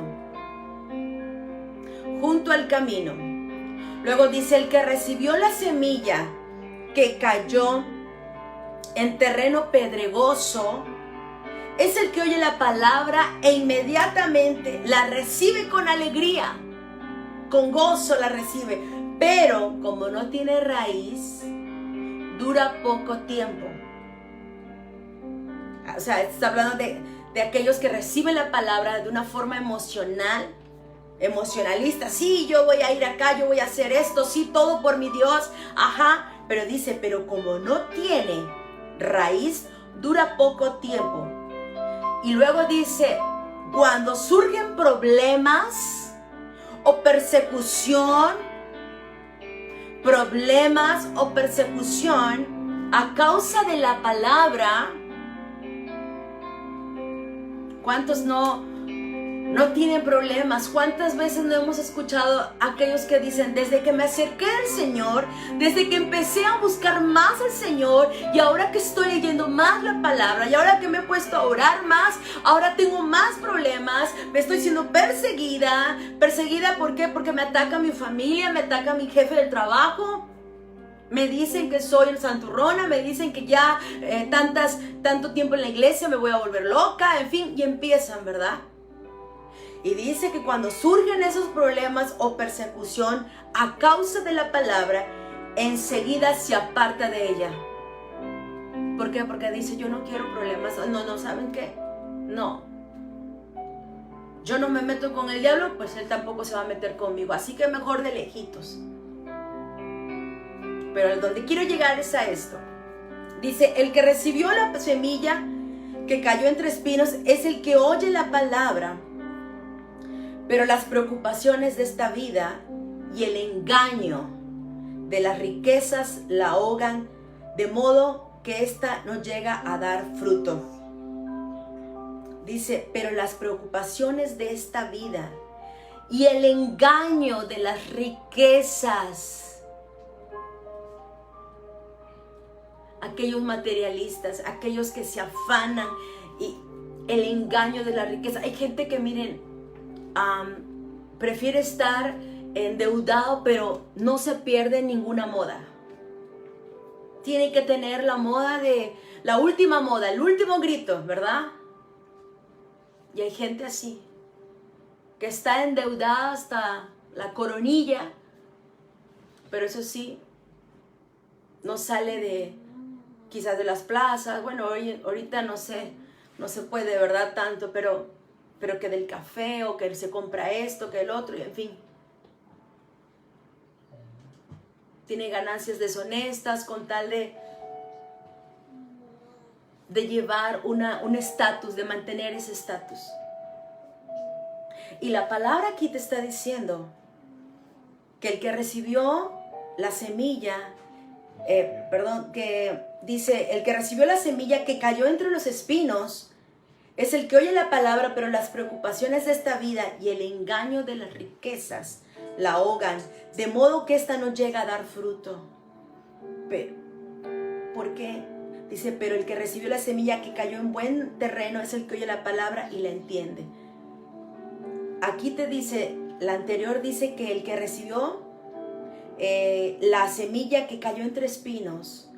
Junto al camino. Luego dice, el que recibió la semilla que cayó en terreno pedregoso es el que oye la palabra e inmediatamente la recibe con alegría, con gozo la recibe, pero como no tiene raíz, dura poco tiempo. O sea, está hablando de aquellos que reciben la palabra de una forma emocionalista. Sí, yo voy a ir acá, yo voy a hacer esto, sí, todo por mi Dios, ajá. Pero dice, pero como no tiene raíz, dura poco tiempo. Y luego dice, cuando surgen problemas o persecución a causa de la palabra, ¿cuántos no tienen problemas? ¿Cuántas veces no hemos escuchado a aquellos que dicen, desde que me acerqué al Señor, desde que empecé a buscar más al Señor, y ahora que estoy leyendo más la palabra, y ahora que me he puesto a orar más, ahora tengo más problemas, me estoy siendo perseguida? ¿Perseguida por qué? Porque me ataca mi familia, me ataca mi jefe del trabajo, me dicen que soy el santurrona, me dicen que ya tanto tiempo en la iglesia me voy a volver loca, en fin, y empiezan, ¿verdad? Y dice que cuando surgen esos problemas o persecución a causa de la palabra, enseguida se aparta de ella. ¿Por qué? Porque dice, yo no quiero problemas. No, ¿saben qué? No. Yo no me meto con el diablo, pues él tampoco se va a meter conmigo. Así que mejor de lejitos. Pero donde quiero llegar es a esto. Dice, el que recibió la semilla que cayó entre espinos es el que oye la palabra, pero las preocupaciones de esta vida y el engaño de las riquezas la ahogan, de modo que ésta no llega a dar fruto. Dice, pero las preocupaciones de esta vida y el engaño de las riquezas, aquellos materialistas, aquellos que se afanan, y el engaño de la riqueza. Hay gente que, miren, prefiere estar endeudado, pero no se pierde ninguna moda. Tiene que tener la moda la última moda, el último grito, ¿verdad? Y hay gente así, que está endeudada hasta la coronilla, pero eso sí, no sale quizás de las plazas. Bueno, ahorita no se puede, ¿verdad? Tanto, pero que del café, o que se compra esto, que el otro, y en fin. Tiene ganancias deshonestas con tal de llevar un estatus, de mantener ese estatus. Y la palabra aquí te está diciendo que el que recibió la semilla, que dice, el que recibió la semilla que cayó entre los espinos, es el que oye la palabra, pero las preocupaciones de esta vida y el engaño de las riquezas la ahogan, de modo que ésta no llega a dar fruto. Pero, ¿por qué? Dice, pero el que recibió la semilla que cayó en buen terreno es el que oye la palabra y la entiende. Aquí te dice, la anterior dice que el que recibió la semilla que cayó entre espinos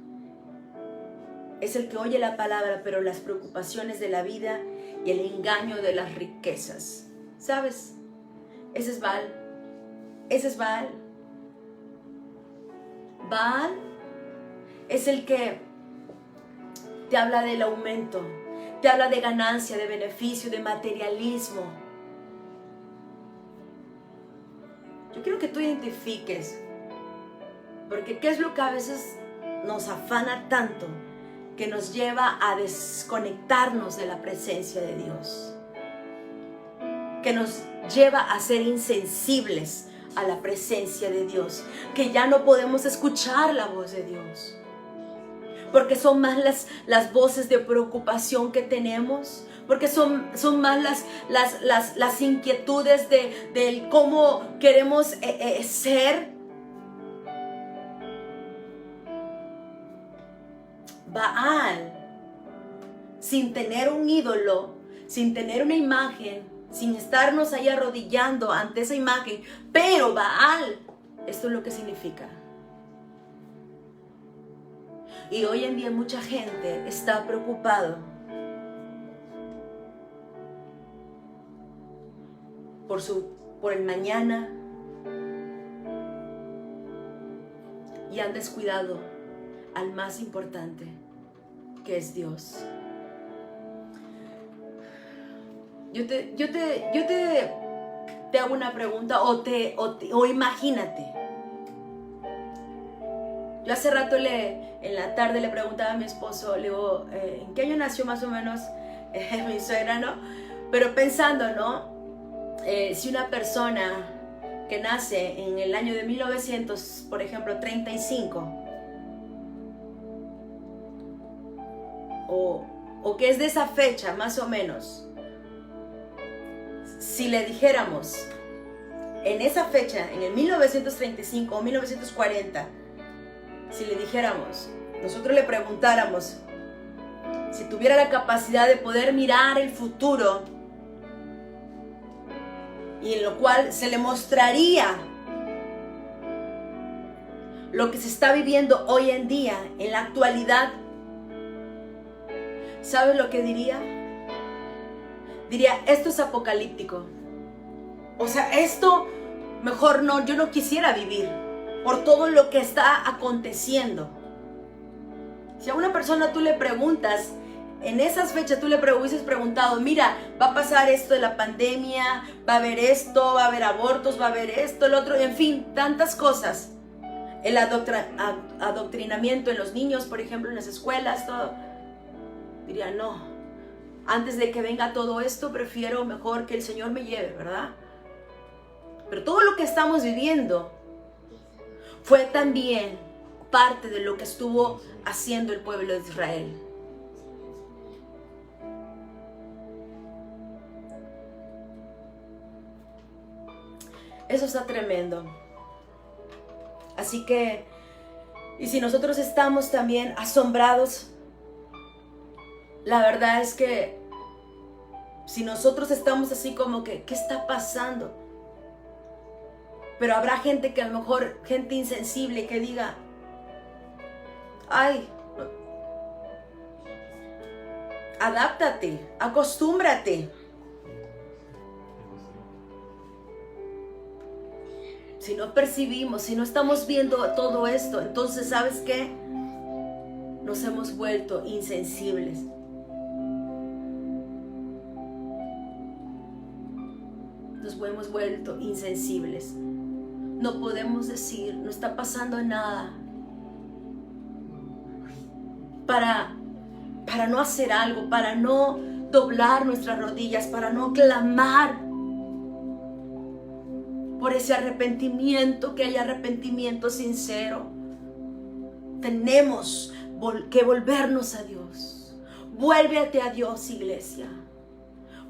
es el que oye la palabra, pero las preocupaciones de la vida y el engaño de las riquezas. ¿Sabes? Ese es Baal. Ese es Baal. Baal es el que te habla del aumento, te habla de ganancia, de beneficio, de materialismo. Yo quiero que tú identifiques, porque ¿qué es lo que a veces nos afana tanto? Que nos lleva a desconectarnos de la presencia de Dios, que nos lleva a ser insensibles a la presencia de Dios, que ya no podemos escuchar la voz de Dios, porque son más las voces de preocupación que tenemos, porque son más las inquietudes de cómo queremos ser. Baal, sin tener un ídolo, sin tener una imagen, sin estarnos ahí arrodillando ante esa imagen, pero Baal, esto es lo que significa. Y hoy en día mucha gente está preocupado por el mañana y han descuidado al más importante, que es Dios. Yo te hago una pregunta o imagínate. Yo hace rato en la tarde le preguntaba a mi esposo, le digo, ¿en qué año nació más o menos mi suegra, no? Pero pensando, ¿no? Si una persona que nace en el año de 1900, por ejemplo, 35, o que es de esa fecha, más o menos, si le dijéramos, en esa fecha, en el 1935 o 1940, si le dijéramos, nosotros le preguntáramos si tuviera la capacidad de poder mirar el futuro, y en lo cual se le mostraría lo que se está viviendo hoy en día, en la actualidad, ¿sabes lo que diría? Diría, esto es apocalíptico. O sea, esto mejor no, yo no quisiera vivir por todo lo que está aconteciendo. Si a una persona tú le preguntas, en esas fechas tú le hubieses preguntado, mira, va a pasar esto de la pandemia, va a haber esto, va a haber abortos, va a haber esto, el otro, en fin, tantas cosas. El adoctrinamiento en los niños, por ejemplo, en las escuelas, todo. Diría, no, antes de que venga todo esto, prefiero mejor que el Señor me lleve, ¿verdad? Pero todo lo que estamos viviendo fue también parte de lo que estuvo haciendo el pueblo de Israel. Eso está tremendo. Así que, y si nosotros estamos también asombrados, la verdad es que si nosotros estamos así como que, ¿qué está pasando? Pero habrá gente que a lo mejor, gente insensible que diga, ay, adáptate, acostúmbrate. Si no percibimos, si no estamos viendo todo esto, entonces, ¿sabes qué? Nos hemos vuelto insensibles. Nos hemos vuelto insensibles. No podemos decir, no está pasando nada, para no hacer algo, para no doblar nuestras rodillas, para no clamar por ese arrepentimiento, que haya arrepentimiento sincero. Tenemos que volvernos a Dios. Vuélvete a Dios, iglesia.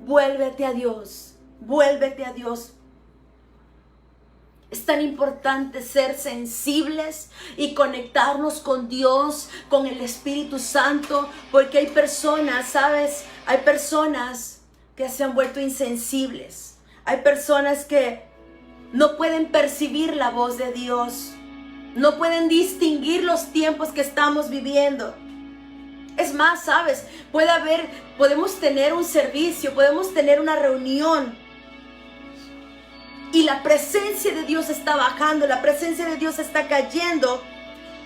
Vuélvete a Dios. Vuélvete a Dios. Es tan importante ser sensibles y conectarnos con Dios, con el Espíritu Santo, porque hay personas, ¿sabes? Hay personas que se han vuelto insensibles. Hay personas que no pueden percibir la voz de Dios. No pueden distinguir los tiempos que estamos viviendo. Es más, ¿sabes? Podemos tener un servicio, podemos tener una reunión, y la presencia de Dios está bajando, la presencia de Dios está cayendo,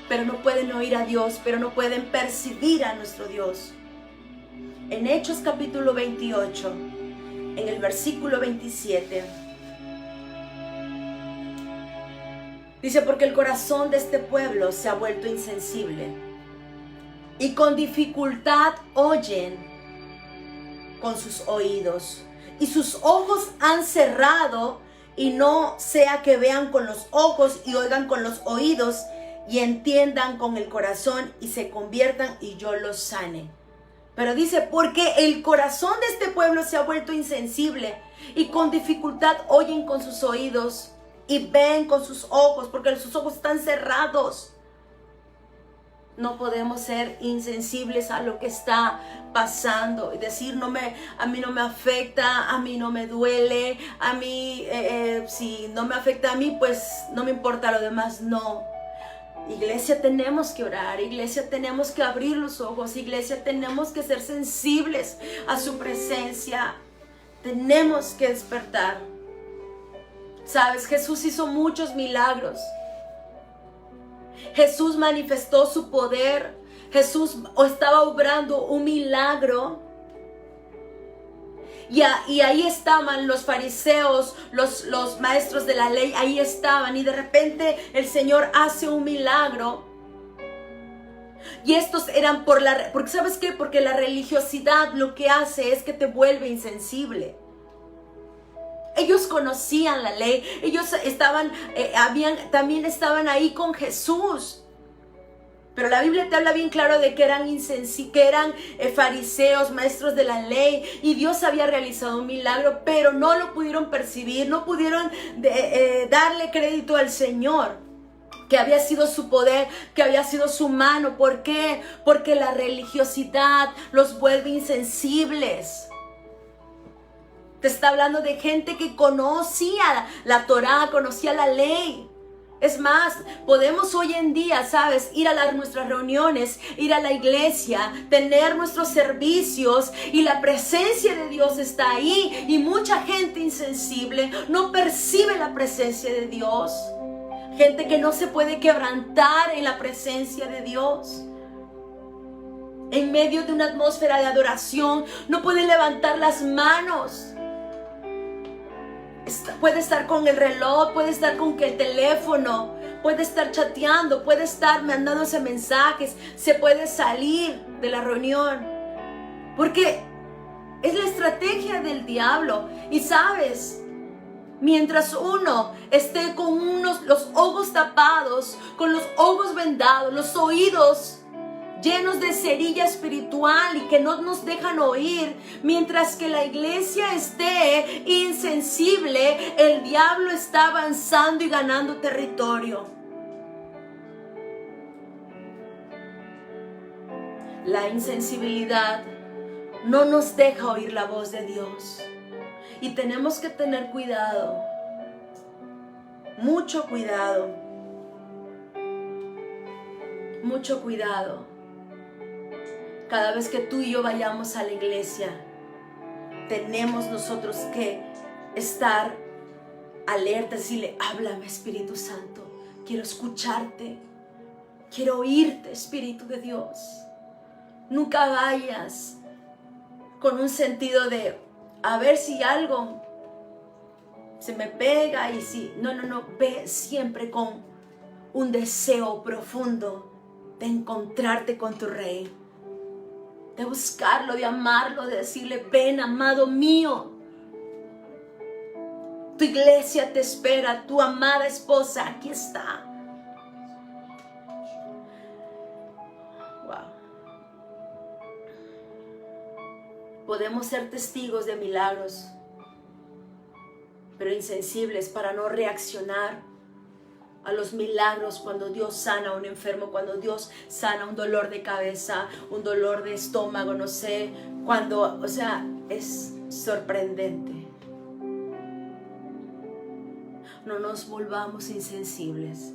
pero no pueden oír a Dios, pero no pueden percibir a nuestro Dios. En Hechos capítulo 28, en el versículo 27, Dice, porque el corazón de este pueblo se ha vuelto insensible y con dificultad oyen con sus oídos, y sus ojos han cerrado, y no sea que vean con los ojos y oigan con los oídos y entiendan con el corazón y se conviertan y yo los sane. Pero dice, porque el corazón de este pueblo se ha vuelto insensible y con dificultad oyen con sus oídos y ven con sus ojos, porque sus ojos están cerrados. No podemos ser insensibles a lo que está pasando y decir, a mí no me afecta, a mí no me duele, a mí, si no me afecta a mí, pues no me importa lo demás. No. Iglesia, tenemos que orar, iglesia, tenemos que abrir los ojos, iglesia, tenemos que ser sensibles a su presencia, tenemos que despertar. Sabes, Jesús hizo muchos milagros, Jesús manifestó su poder, Jesús estaba obrando un milagro. Y ahí estaban los fariseos, los maestros de la ley, ahí estaban. Y de repente el Señor hace un milagro. Y estos eran porque ¿sabes qué? Porque la religiosidad lo que hace es que te vuelve insensible. Ellos conocían la ley, ellos también estaban ahí con Jesús. Pero la Biblia te habla bien claro de que eran fariseos, maestros de la ley, y Dios había realizado un milagro, pero no lo pudieron percibir, no pudieron darle crédito al Señor, que había sido su poder, que había sido su mano. ¿Por qué? Porque la religiosidad los vuelve insensibles. Te está hablando de gente que conocía la Torá, conocía la ley. Es más, podemos hoy en día, ¿sabes? Ir a nuestras reuniones, ir a la iglesia, tener nuestros servicios y la presencia de Dios está ahí. Y mucha gente insensible no percibe la presencia de Dios. Gente que no se puede quebrantar en la presencia de Dios. En medio de una atmósfera de adoración, no puede levantar las manos. Puede estar con el reloj, puede estar con el teléfono, puede estar chateando, puede estar mandándose mensajes, se puede salir de la reunión. Porque es la estrategia del diablo. Y sabes, mientras uno esté con los ojos tapados, con los ojos vendados, los oídos llenos de cerilla espiritual y que no nos dejan oír, mientras que la iglesia esté insensible, el diablo está avanzando y ganando territorio. La insensibilidad no nos deja oír la voz de Dios y tenemos que tener cuidado, mucho cuidado, mucho cuidado. Cada vez que tú y yo vayamos a la iglesia, tenemos nosotros que estar alerta, decirle, háblame Espíritu Santo, quiero escucharte, quiero oírte Espíritu de Dios. Nunca vayas con un sentido de a ver si algo se me pega y si... No, ve siempre con un deseo profundo de encontrarte con tu Rey. De buscarlo, de amarlo, de decirle, ven amado mío. Tu iglesia te espera, tu amada esposa, aquí está. Wow. Podemos ser testigos de milagros, pero insensibles para no reaccionar a los milagros cuando Dios sana a un enfermo, cuando Dios sana un dolor de cabeza, un dolor de estómago, no sé, es sorprendente. No nos volvamos insensibles,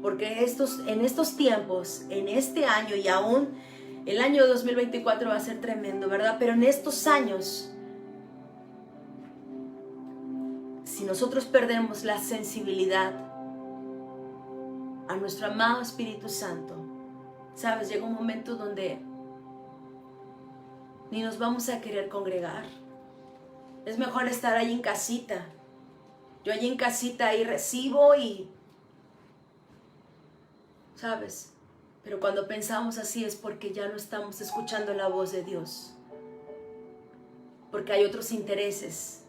porque en estos tiempos, en este año y aún el año 2024 va a ser tremendo, ¿verdad? Pero en estos años, si nosotros perdemos la sensibilidad a nuestro amado Espíritu Santo, ¿sabes? Llega un momento donde ni nos vamos a querer congregar. Es mejor estar ahí en casita. Yo allí en casita ahí recibo y ¿sabes? Pero cuando pensamos así es porque ya no estamos escuchando la voz de Dios. Porque hay otros intereses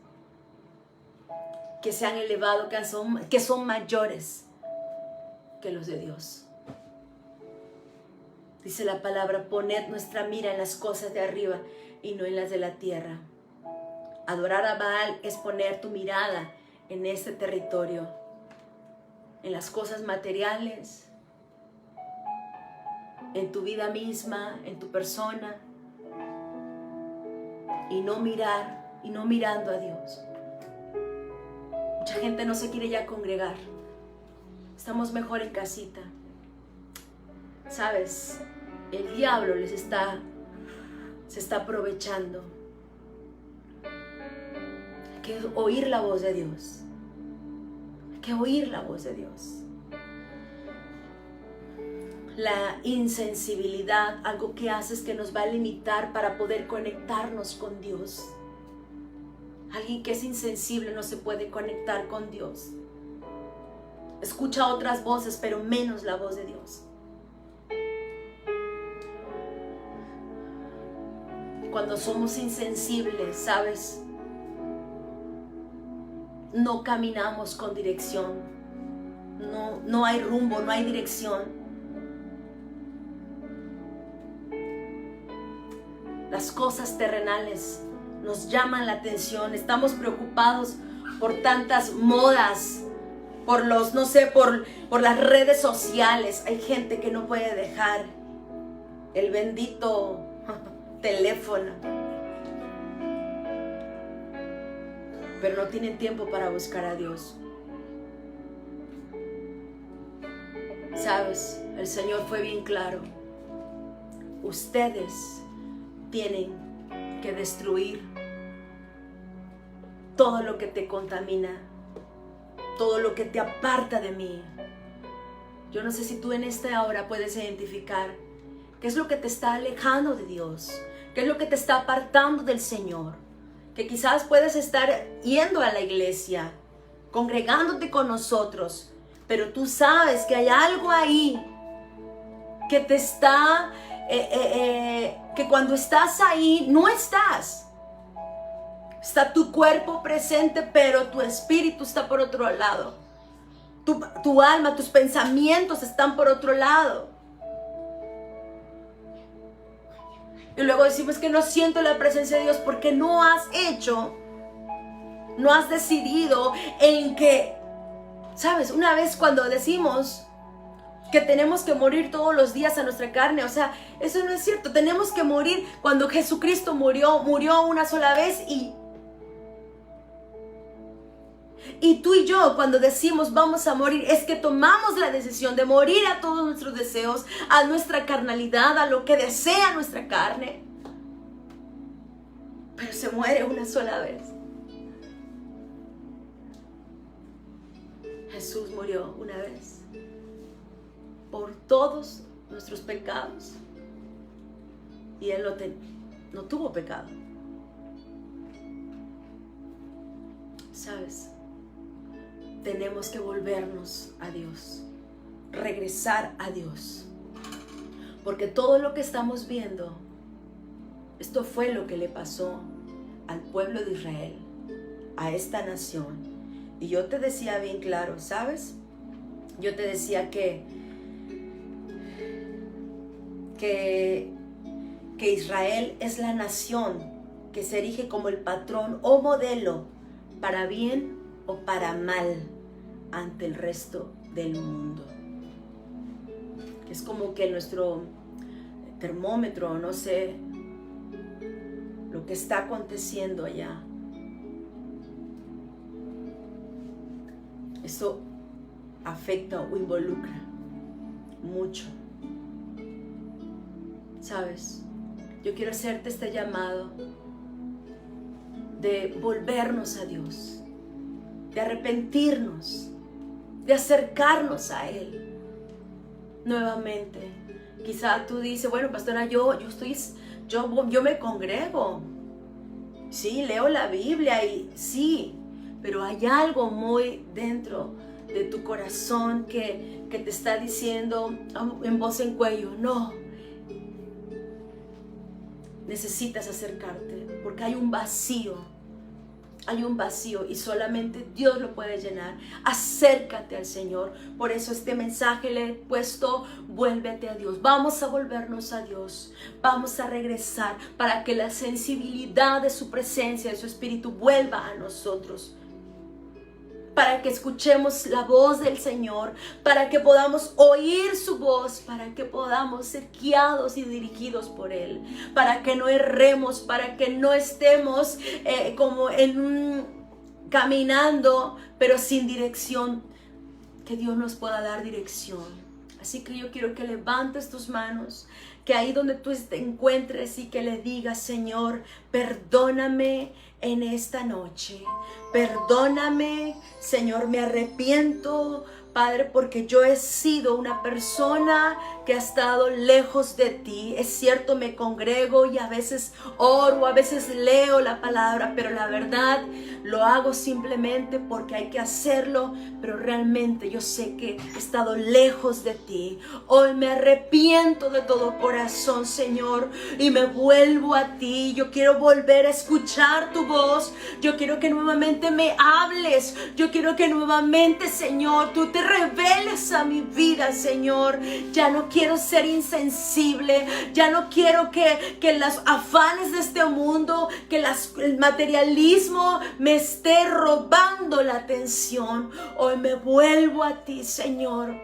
que se han elevado, que son mayores que los de Dios. Dice la palabra, poned nuestra mira en las cosas de arriba y no en las de la tierra. Adorar a Baal es poner tu mirada en este territorio, en las cosas materiales, en tu vida misma, en tu persona, y no mirando a Dios. Mucha gente no se quiere ya congregar. Estamos mejor en casita. ¿Sabes? El diablo se está aprovechando. Hay que oír la voz de Dios. Hay que oír la voz de Dios. La insensibilidad, algo que hace es que nos va a limitar para poder conectarnos con Dios. Alguien que es insensible no se puede conectar con Dios. Escucha otras voces, pero menos la voz de Dios. Cuando somos insensibles, ¿sabes? No caminamos con dirección. No hay rumbo, no hay dirección. Las cosas terrenales nos llaman la atención. Estamos preocupados por tantas modas, por las redes sociales. Hay gente que no puede dejar el bendito teléfono, pero no tienen tiempo para buscar a Dios. ¿Sabes? El Señor fue bien claro. Ustedes tienen que destruir todo lo que te contamina, todo lo que te aparta de mí. Yo no sé si tú en esta hora puedes identificar qué es lo que te está alejando de Dios, qué es lo que te está apartando del Señor. Que quizás puedes estar yendo a la iglesia, congregándote con nosotros, pero tú sabes que hay algo ahí que te está, que cuando estás ahí no estás. Está tu cuerpo presente, pero tu espíritu está por otro lado. Tu alma, tus pensamientos están por otro lado. Y luego decimos que no siento la presencia de Dios porque no has decidido en que, ¿sabes? Una vez cuando decimos que tenemos que morir todos los días a nuestra carne, o sea, eso no es cierto. Tenemos que morir cuando Jesucristo murió una sola vez y tú y yo cuando decimos vamos a morir es que tomamos la decisión de morir a todos nuestros deseos, a nuestra carnalidad, a lo que desea nuestra carne. Pero se muere una sola vez. Jesús murió una vez por todos nuestros pecados y Él no tuvo pecado. ¿Sabes? Tenemos que volvernos a Dios, regresar a Dios, porque todo lo que estamos viendo, esto fue lo que le pasó al pueblo de Israel, a esta nación. Y yo te decía bien claro, ¿sabes? Yo te decía que Israel es la nación que se erige como el patrón o modelo para bien o para mal ante el resto del mundo. Es como que nuestro termómetro, no sé, lo que está aconteciendo allá. Esto afecta o involucra mucho. ¿Sabes? Yo quiero hacerte este llamado de volvernos a Dios, de arrepentirnos, de acercarnos a Él nuevamente. Quizá tú dices, bueno, pastora, yo me congrego, sí, leo la Biblia y sí, pero hay algo muy dentro de tu corazón que te está diciendo en voz en cuello, no, necesitas acercarte porque hay un vacío y solamente Dios lo puede llenar. Acércate al Señor. Por eso este mensaje le he puesto, vuélvete a Dios. Vamos a volvernos a Dios. Vamos a regresar para que la sensibilidad de su presencia, de su espíritu vuelva a nosotros. Para que escuchemos la voz del Señor, para que podamos oír su voz, para que podamos ser guiados y dirigidos por Él, para que no erremos, para que no estemos como caminando, pero sin dirección, que Dios nos pueda dar dirección. Así que yo quiero que levantes tus manos, que ahí donde tú te encuentres y que le digas, Señor, perdóname en esta noche. Perdóname, Señor, me arrepiento, Padre, porque yo he sido una persona que ha estado lejos de ti. Es cierto, me congrego y a veces oro, a veces leo la palabra, pero la verdad lo hago simplemente porque hay que hacerlo, pero realmente yo sé que he estado lejos de ti. Hoy me arrepiento de todo corazón, Señor, y me vuelvo a ti. Yo quiero volver a escuchar tu voz. Yo quiero que nuevamente me hables. Yo quiero que nuevamente, Señor, tú te reveles a mi vida, Señor. Ya no quiero ser insensible. Ya no quiero que los afanes de este mundo, que el materialismo me esté robando la atención. Hoy me vuelvo a ti, Señor,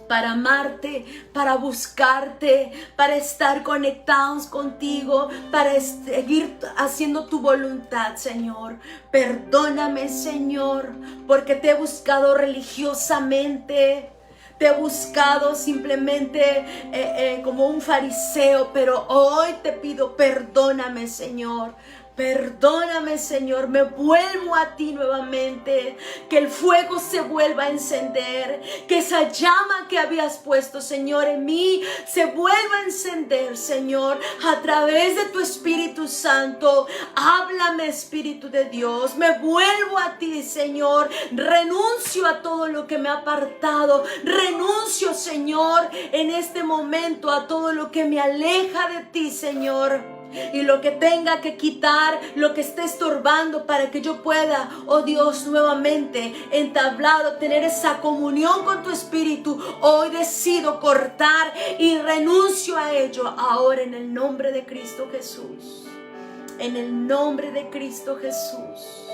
para amarte, para buscarte, para estar conectados contigo, para seguir haciendo tu voluntad, Señor. Perdóname, Señor, porque te he buscado religiosamente. Te he buscado simplemente como un fariseo, pero hoy te pido, perdóname, Señor. Perdóname, Señor, me vuelvo a ti nuevamente, que el fuego se vuelva a encender, que esa llama que habías puesto, Señor, en mí se vuelva a encender, Señor, a través de tu Espíritu Santo. Háblame, Espíritu de Dios, me vuelvo a ti, Señor, renuncio a todo lo que me ha apartado, renuncio, Señor, en este momento a todo lo que me aleja de ti, Señor. Y lo que tenga que quitar, lo que esté estorbando para que yo pueda, oh Dios, nuevamente entablado, tener esa comunión con tu Espíritu, hoy decido cortar y renuncio a ello ahora en el nombre de Cristo Jesús. En el nombre de Cristo Jesús.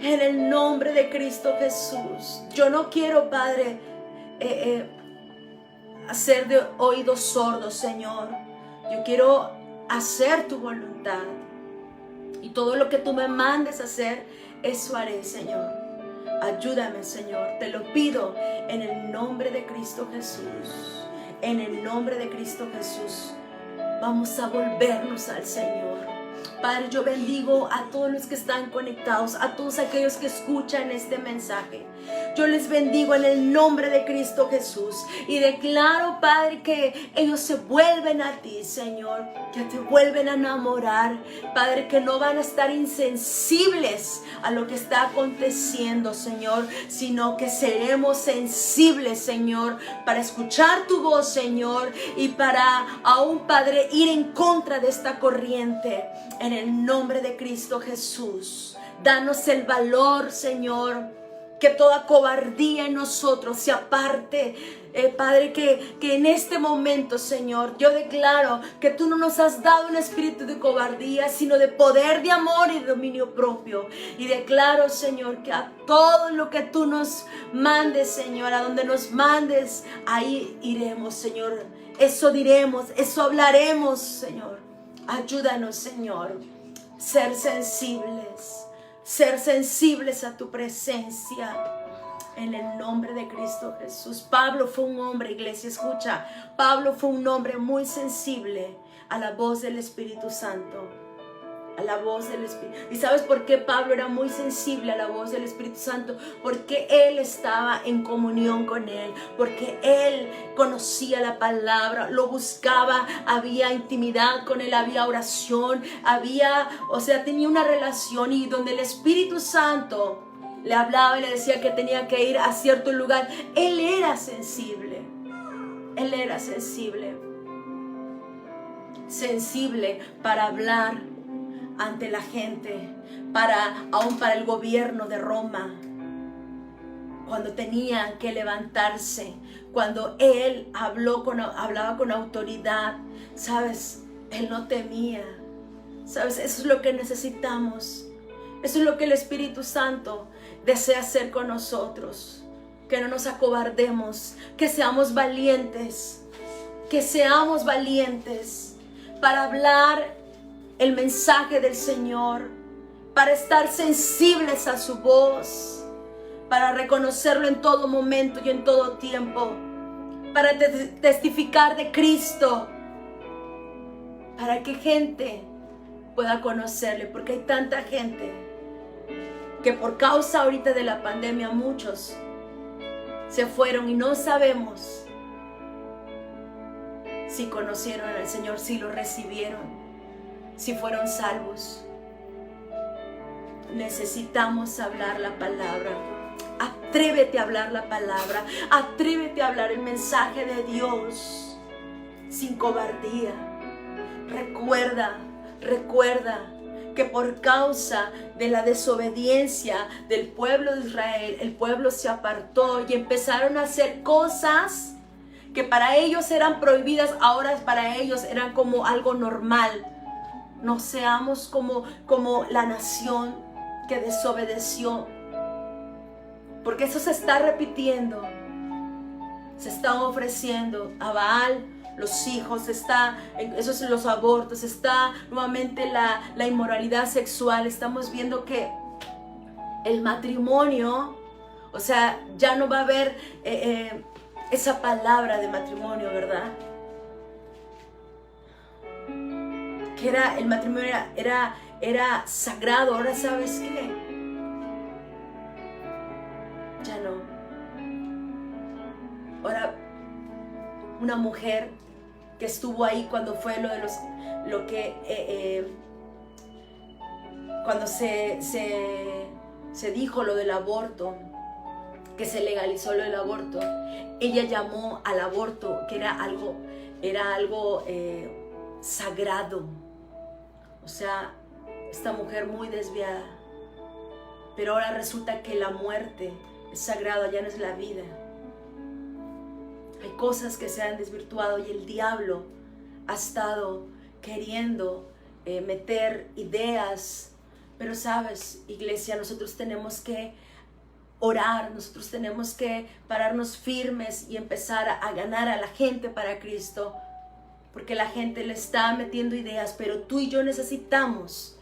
En el nombre de Cristo Jesús. Yo no quiero, Padre, hacer de oídos sordos, Señor. Yo quiero hacer tu voluntad, y todo lo que tú me mandes hacer, eso haré, Señor. Ayúdame, Señor, te lo pido en el nombre de Cristo Jesús. En el nombre de Cristo Jesús vamos a volvernos al Señor. Padre, yo bendigo a todos los que están conectados, a todos aquellos que escuchan este mensaje. Yo les bendigo en el nombre de Cristo Jesús y declaro, Padre, que ellos se vuelven a ti, Señor, que te vuelven a enamorar, Padre, que no van a estar insensibles a lo que está aconteciendo, Señor, sino que seremos sensibles, Señor, para escuchar tu voz, Señor, y para aún, Padre, ir en contra de esta corriente. En el nombre de Cristo Jesús, danos el valor, Señor, que toda cobardía en nosotros se aparte. Padre, que en este momento, Señor, yo declaro que tú no nos has dado un espíritu de cobardía, sino de poder, de amor y de dominio propio. Y declaro, Señor, que a todo lo que tú nos mandes, Señor, a donde nos mandes, ahí iremos, Señor. Eso diremos, eso hablaremos, Señor. Ayúdanos, Señor, ser sensibles a tu presencia, en el nombre de Cristo Jesús. Pablo fue un hombre, iglesia, escucha, Pablo fue un hombre muy sensible a la voz del Espíritu Santo, a la voz del Espíritu. ¿Y sabes por qué Pablo era muy sensible a la voz del Espíritu Santo? Porque él estaba en comunión con él, porque él conocía la palabra, lo buscaba, había intimidad con él, había oración, tenía una relación, y donde el Espíritu Santo le hablaba y le decía que tenía que ir a cierto lugar, él era sensible. Él era sensible. Sensible para hablar ante la gente, aún para el gobierno de Roma. Cuando tenía que levantarse, cuando él hablaba con autoridad, ¿sabes? Él no temía. ¿Sabes? Eso es lo que necesitamos. Eso es lo que el Espíritu Santo desea hacer con nosotros. Que no nos acobardemos, que seamos valientes. Que seamos valientes para hablar el mensaje del Señor, para estar sensibles a su voz, para reconocerlo en todo momento y en todo tiempo, para testificar de Cristo, para que gente pueda conocerle, porque hay tanta gente que por causa ahorita de la pandemia muchos se fueron y no sabemos si conocieron al Señor, si lo recibieron, si fueron salvos. Necesitamos hablar la palabra. Atrévete a hablar la palabra. Atrévete a hablar el mensaje de Dios sin cobardía. Recuerda que por causa de la desobediencia del pueblo de Israel, el pueblo se apartó y empezaron a hacer cosas que para ellos eran prohibidas, ahora para ellos eran como algo normal. No seamos como la nación que desobedeció, porque eso se está repitiendo. Se están ofreciendo a Baal los hijos, esos son los abortos, está nuevamente la inmoralidad sexual. Estamos viendo que el matrimonio, o sea, ya no va a haber esa palabra de matrimonio, ¿verdad? Que el matrimonio era sagrado. Ahora, ¿sabes qué? Ya no. Ahora, una mujer que estuvo ahí cuando fue cuando se dijo lo del aborto, que se legalizó lo del aborto, ella llamó al aborto que era algo sagrado. O sea, esta mujer muy desviada. Pero ahora resulta que la muerte es sagrada, ya no es la vida. Hay cosas que se han desvirtuado y el diablo ha estado queriendo meter ideas. Pero sabes, iglesia, nosotros tenemos que orar, nosotros tenemos que pararnos firmes y empezar a ganar a la gente para Cristo. Porque la gente le está metiendo ideas, pero tú y yo necesitamos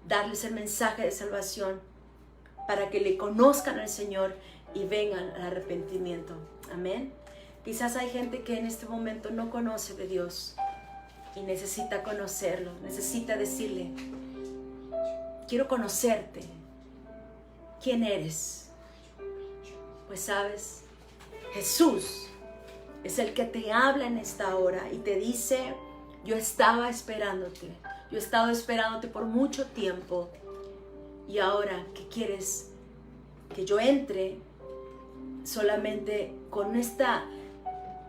darles el mensaje de salvación para que le conozcan al Señor y vengan al arrepentimiento. Amén. Quizás hay gente que en este momento no conoce de Dios y necesita conocerlo, necesita decirle: quiero conocerte. ¿Quién eres? Pues sabes, Jesús es el que te habla en esta hora y te dice: yo estaba esperándote, yo he estado esperándote por mucho tiempo, y ahora, ¿qué quieres? Que yo entre. Solamente con esta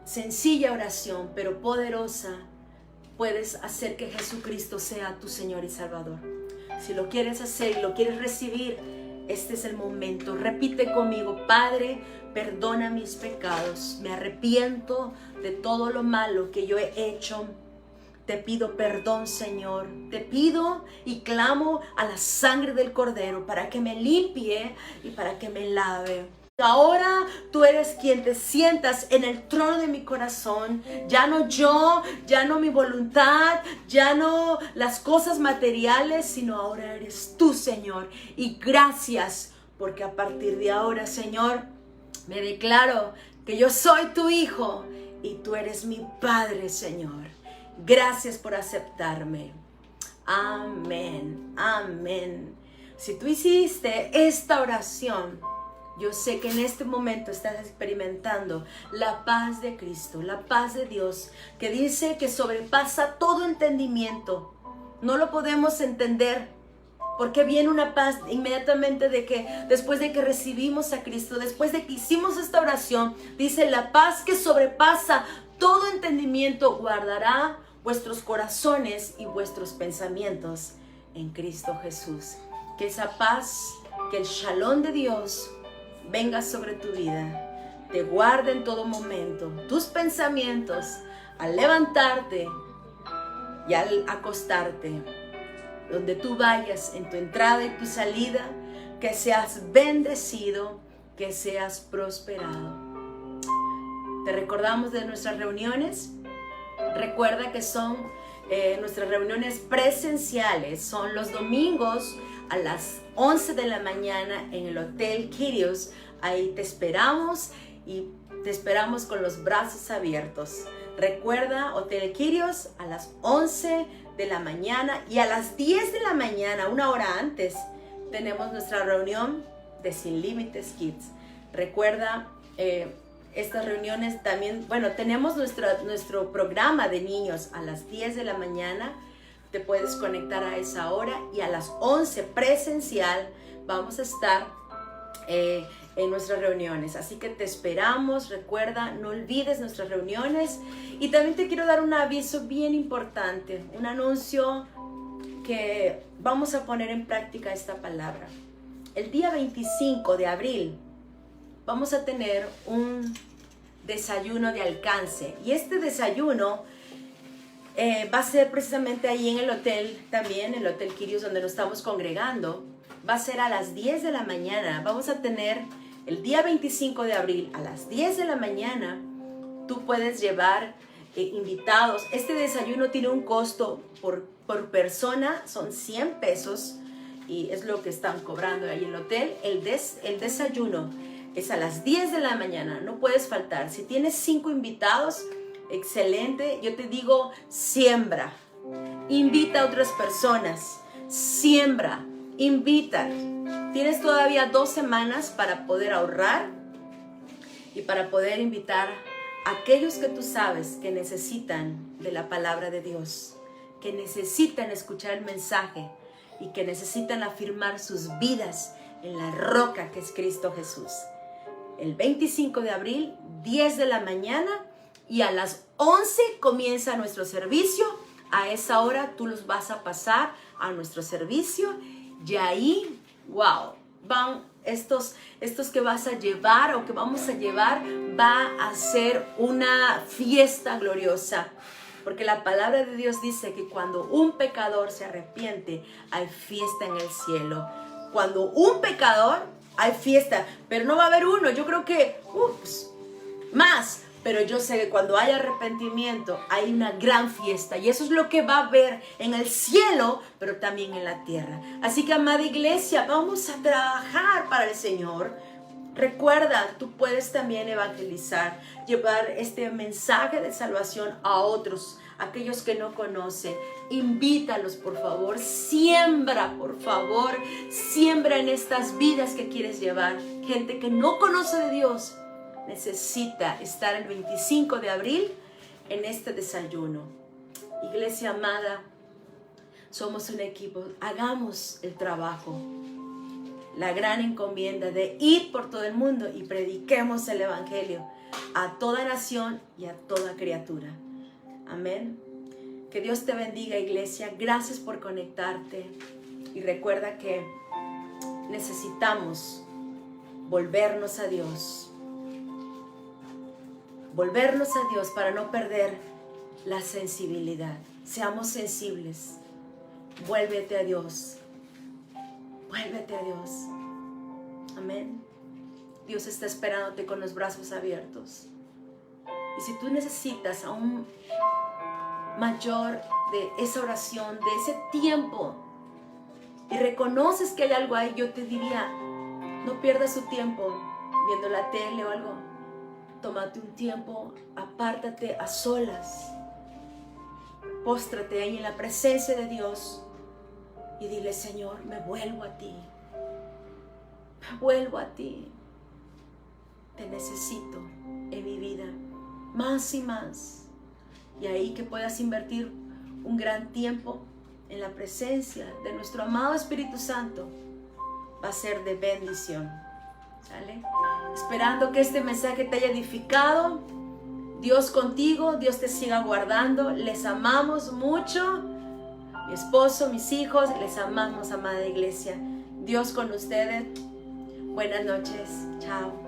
sencilla oración, pero poderosa, puedes hacer que Jesucristo sea tu Señor y Salvador. Si lo quieres hacer y lo quieres recibir, este es el momento. Repite conmigo: Padre, perdona mis pecados. Me arrepiento de todo lo malo que yo he hecho. Te pido perdón, Señor. Te pido y clamo a la sangre del Cordero para que me limpie y para que me lave. Ahora tú eres quien te sientas en el trono de mi corazón. Ya no yo, ya no mi voluntad, ya no las cosas materiales, sino ahora eres tú, Señor. Y gracias, porque a partir de ahora, Señor, me declaro que yo soy tu hijo y tú eres mi Padre, Señor. Gracias por aceptarme. Amén, amén. Si tú hiciste esta oración, yo sé que en este momento estás experimentando la paz de Cristo, la paz de Dios, que dice que sobrepasa todo entendimiento. No lo podemos entender, Porque viene una paz inmediatamente después de que recibimos a Cristo, después de que hicimos esta oración, dice: la paz que sobrepasa todo entendimiento guardará vuestros corazones y vuestros pensamientos en Cristo Jesús. Que esa paz, que el shalom de Dios venga sobre tu vida, te guarde en todo momento, tus pensamientos, al levantarte y al acostarte. Donde tú vayas, en tu entrada y tu salida, que seas bendecido, que seas prosperado. Te recordamos de nuestras reuniones. Recuerda que son nuestras reuniones presenciales. Son los domingos a las 11 de la mañana en el Hotel Kyrios. Ahí te esperamos y te esperamos con los brazos abiertos. Recuerda, Hotel Kyrios a las 11 de la mañana, y a las 10 de la mañana, una hora antes, tenemos nuestra reunión de Sin Límites Kids. Recuerda, estas reuniones también, bueno, tenemos nuestro programa de niños a las 10 de la mañana. Te puedes conectar a esa hora, y a las 11 presencial vamos a estar en nuestras reuniones. Así que te esperamos. Recuerda, no olvides nuestras reuniones. Y también te quiero dar un aviso bien importante, un anuncio que vamos a poner en práctica esta palabra. El día 25 de abril vamos a tener un desayuno de alcance, y este desayuno va a ser precisamente ahí en el hotel, también el Hotel Kyrios, donde nos estamos congregando. Va a ser a las 10 de la mañana. Vamos a tener el día 25 de abril a las 10 de la mañana. Tú puedes llevar invitados. Este desayuno tiene un costo por persona, son 100 pesos, y es lo que están cobrando ahí en el hotel. El desayuno es a las 10 de la mañana, no puedes faltar. Si tienes 5 invitados, excelente. Yo te digo, siembra, invita a otras personas, siembra, invita. Tienes todavía 2 semanas para poder ahorrar y para poder invitar a aquellos que tú sabes que necesitan de la palabra de Dios, que necesitan escuchar el mensaje y que necesitan afirmar sus vidas en la roca que es Cristo Jesús. El 25 de abril, 10 de la mañana, y a las 11 comienza nuestro servicio. A esa hora tú los vas a pasar a nuestro servicio, y ahí, wow, van estos que vas a llevar o que vamos a llevar, va a ser una fiesta gloriosa. Porque la palabra de Dios dice que cuando un pecador se arrepiente, hay fiesta en el cielo. Cuando un pecador, hay fiesta, pero no va a haber uno. Yo creo que, más. Pero yo sé que cuando hay arrepentimiento, hay una gran fiesta. Y eso es lo que va a haber en el cielo, pero también en la tierra. Así que, amada iglesia, vamos a trabajar para el Señor. Recuerda, tú puedes también evangelizar, llevar este mensaje de salvación a otros, aquellos que no conocen. Invítalos, por favor. Siembra, por favor. Siembra en estas vidas que quieres llevar. Gente que no conoce de Dios necesita estar el 25 de abril en este desayuno. Iglesia amada, somos un equipo. Hagamos el trabajo, la gran encomienda de ir por todo el mundo y prediquemos el evangelio a toda nación y a toda criatura. Amén. Que Dios te bendiga, iglesia. Gracias por conectarte, y recuerda que necesitamos volvernos a Dios. Volvernos a Dios para no perder la sensibilidad. Seamos sensibles. Vuélvete a Dios. Vuélvete a Dios. Amén. Dios está esperándote con los brazos abiertos. Y si tú necesitas aún mayor de esa oración, de ese tiempo, y reconoces que hay algo ahí, yo te diría, no pierdas tu tiempo viendo la tele o algo. Tómate un tiempo, apártate a solas, póstrate ahí en la presencia de Dios y dile: Señor, me vuelvo a ti, me vuelvo a ti, te necesito en mi vida, más y más. Y ahí que puedas invertir un gran tiempo en la presencia de nuestro amado Espíritu Santo va a ser de bendición. ¿Sale? Esperando que este mensaje te haya edificado. Dios contigo, Dios te siga guardando. Les amamos mucho. Mi esposo, mis hijos, les amamos, amada iglesia. Dios con ustedes. Buenas noches. Chao.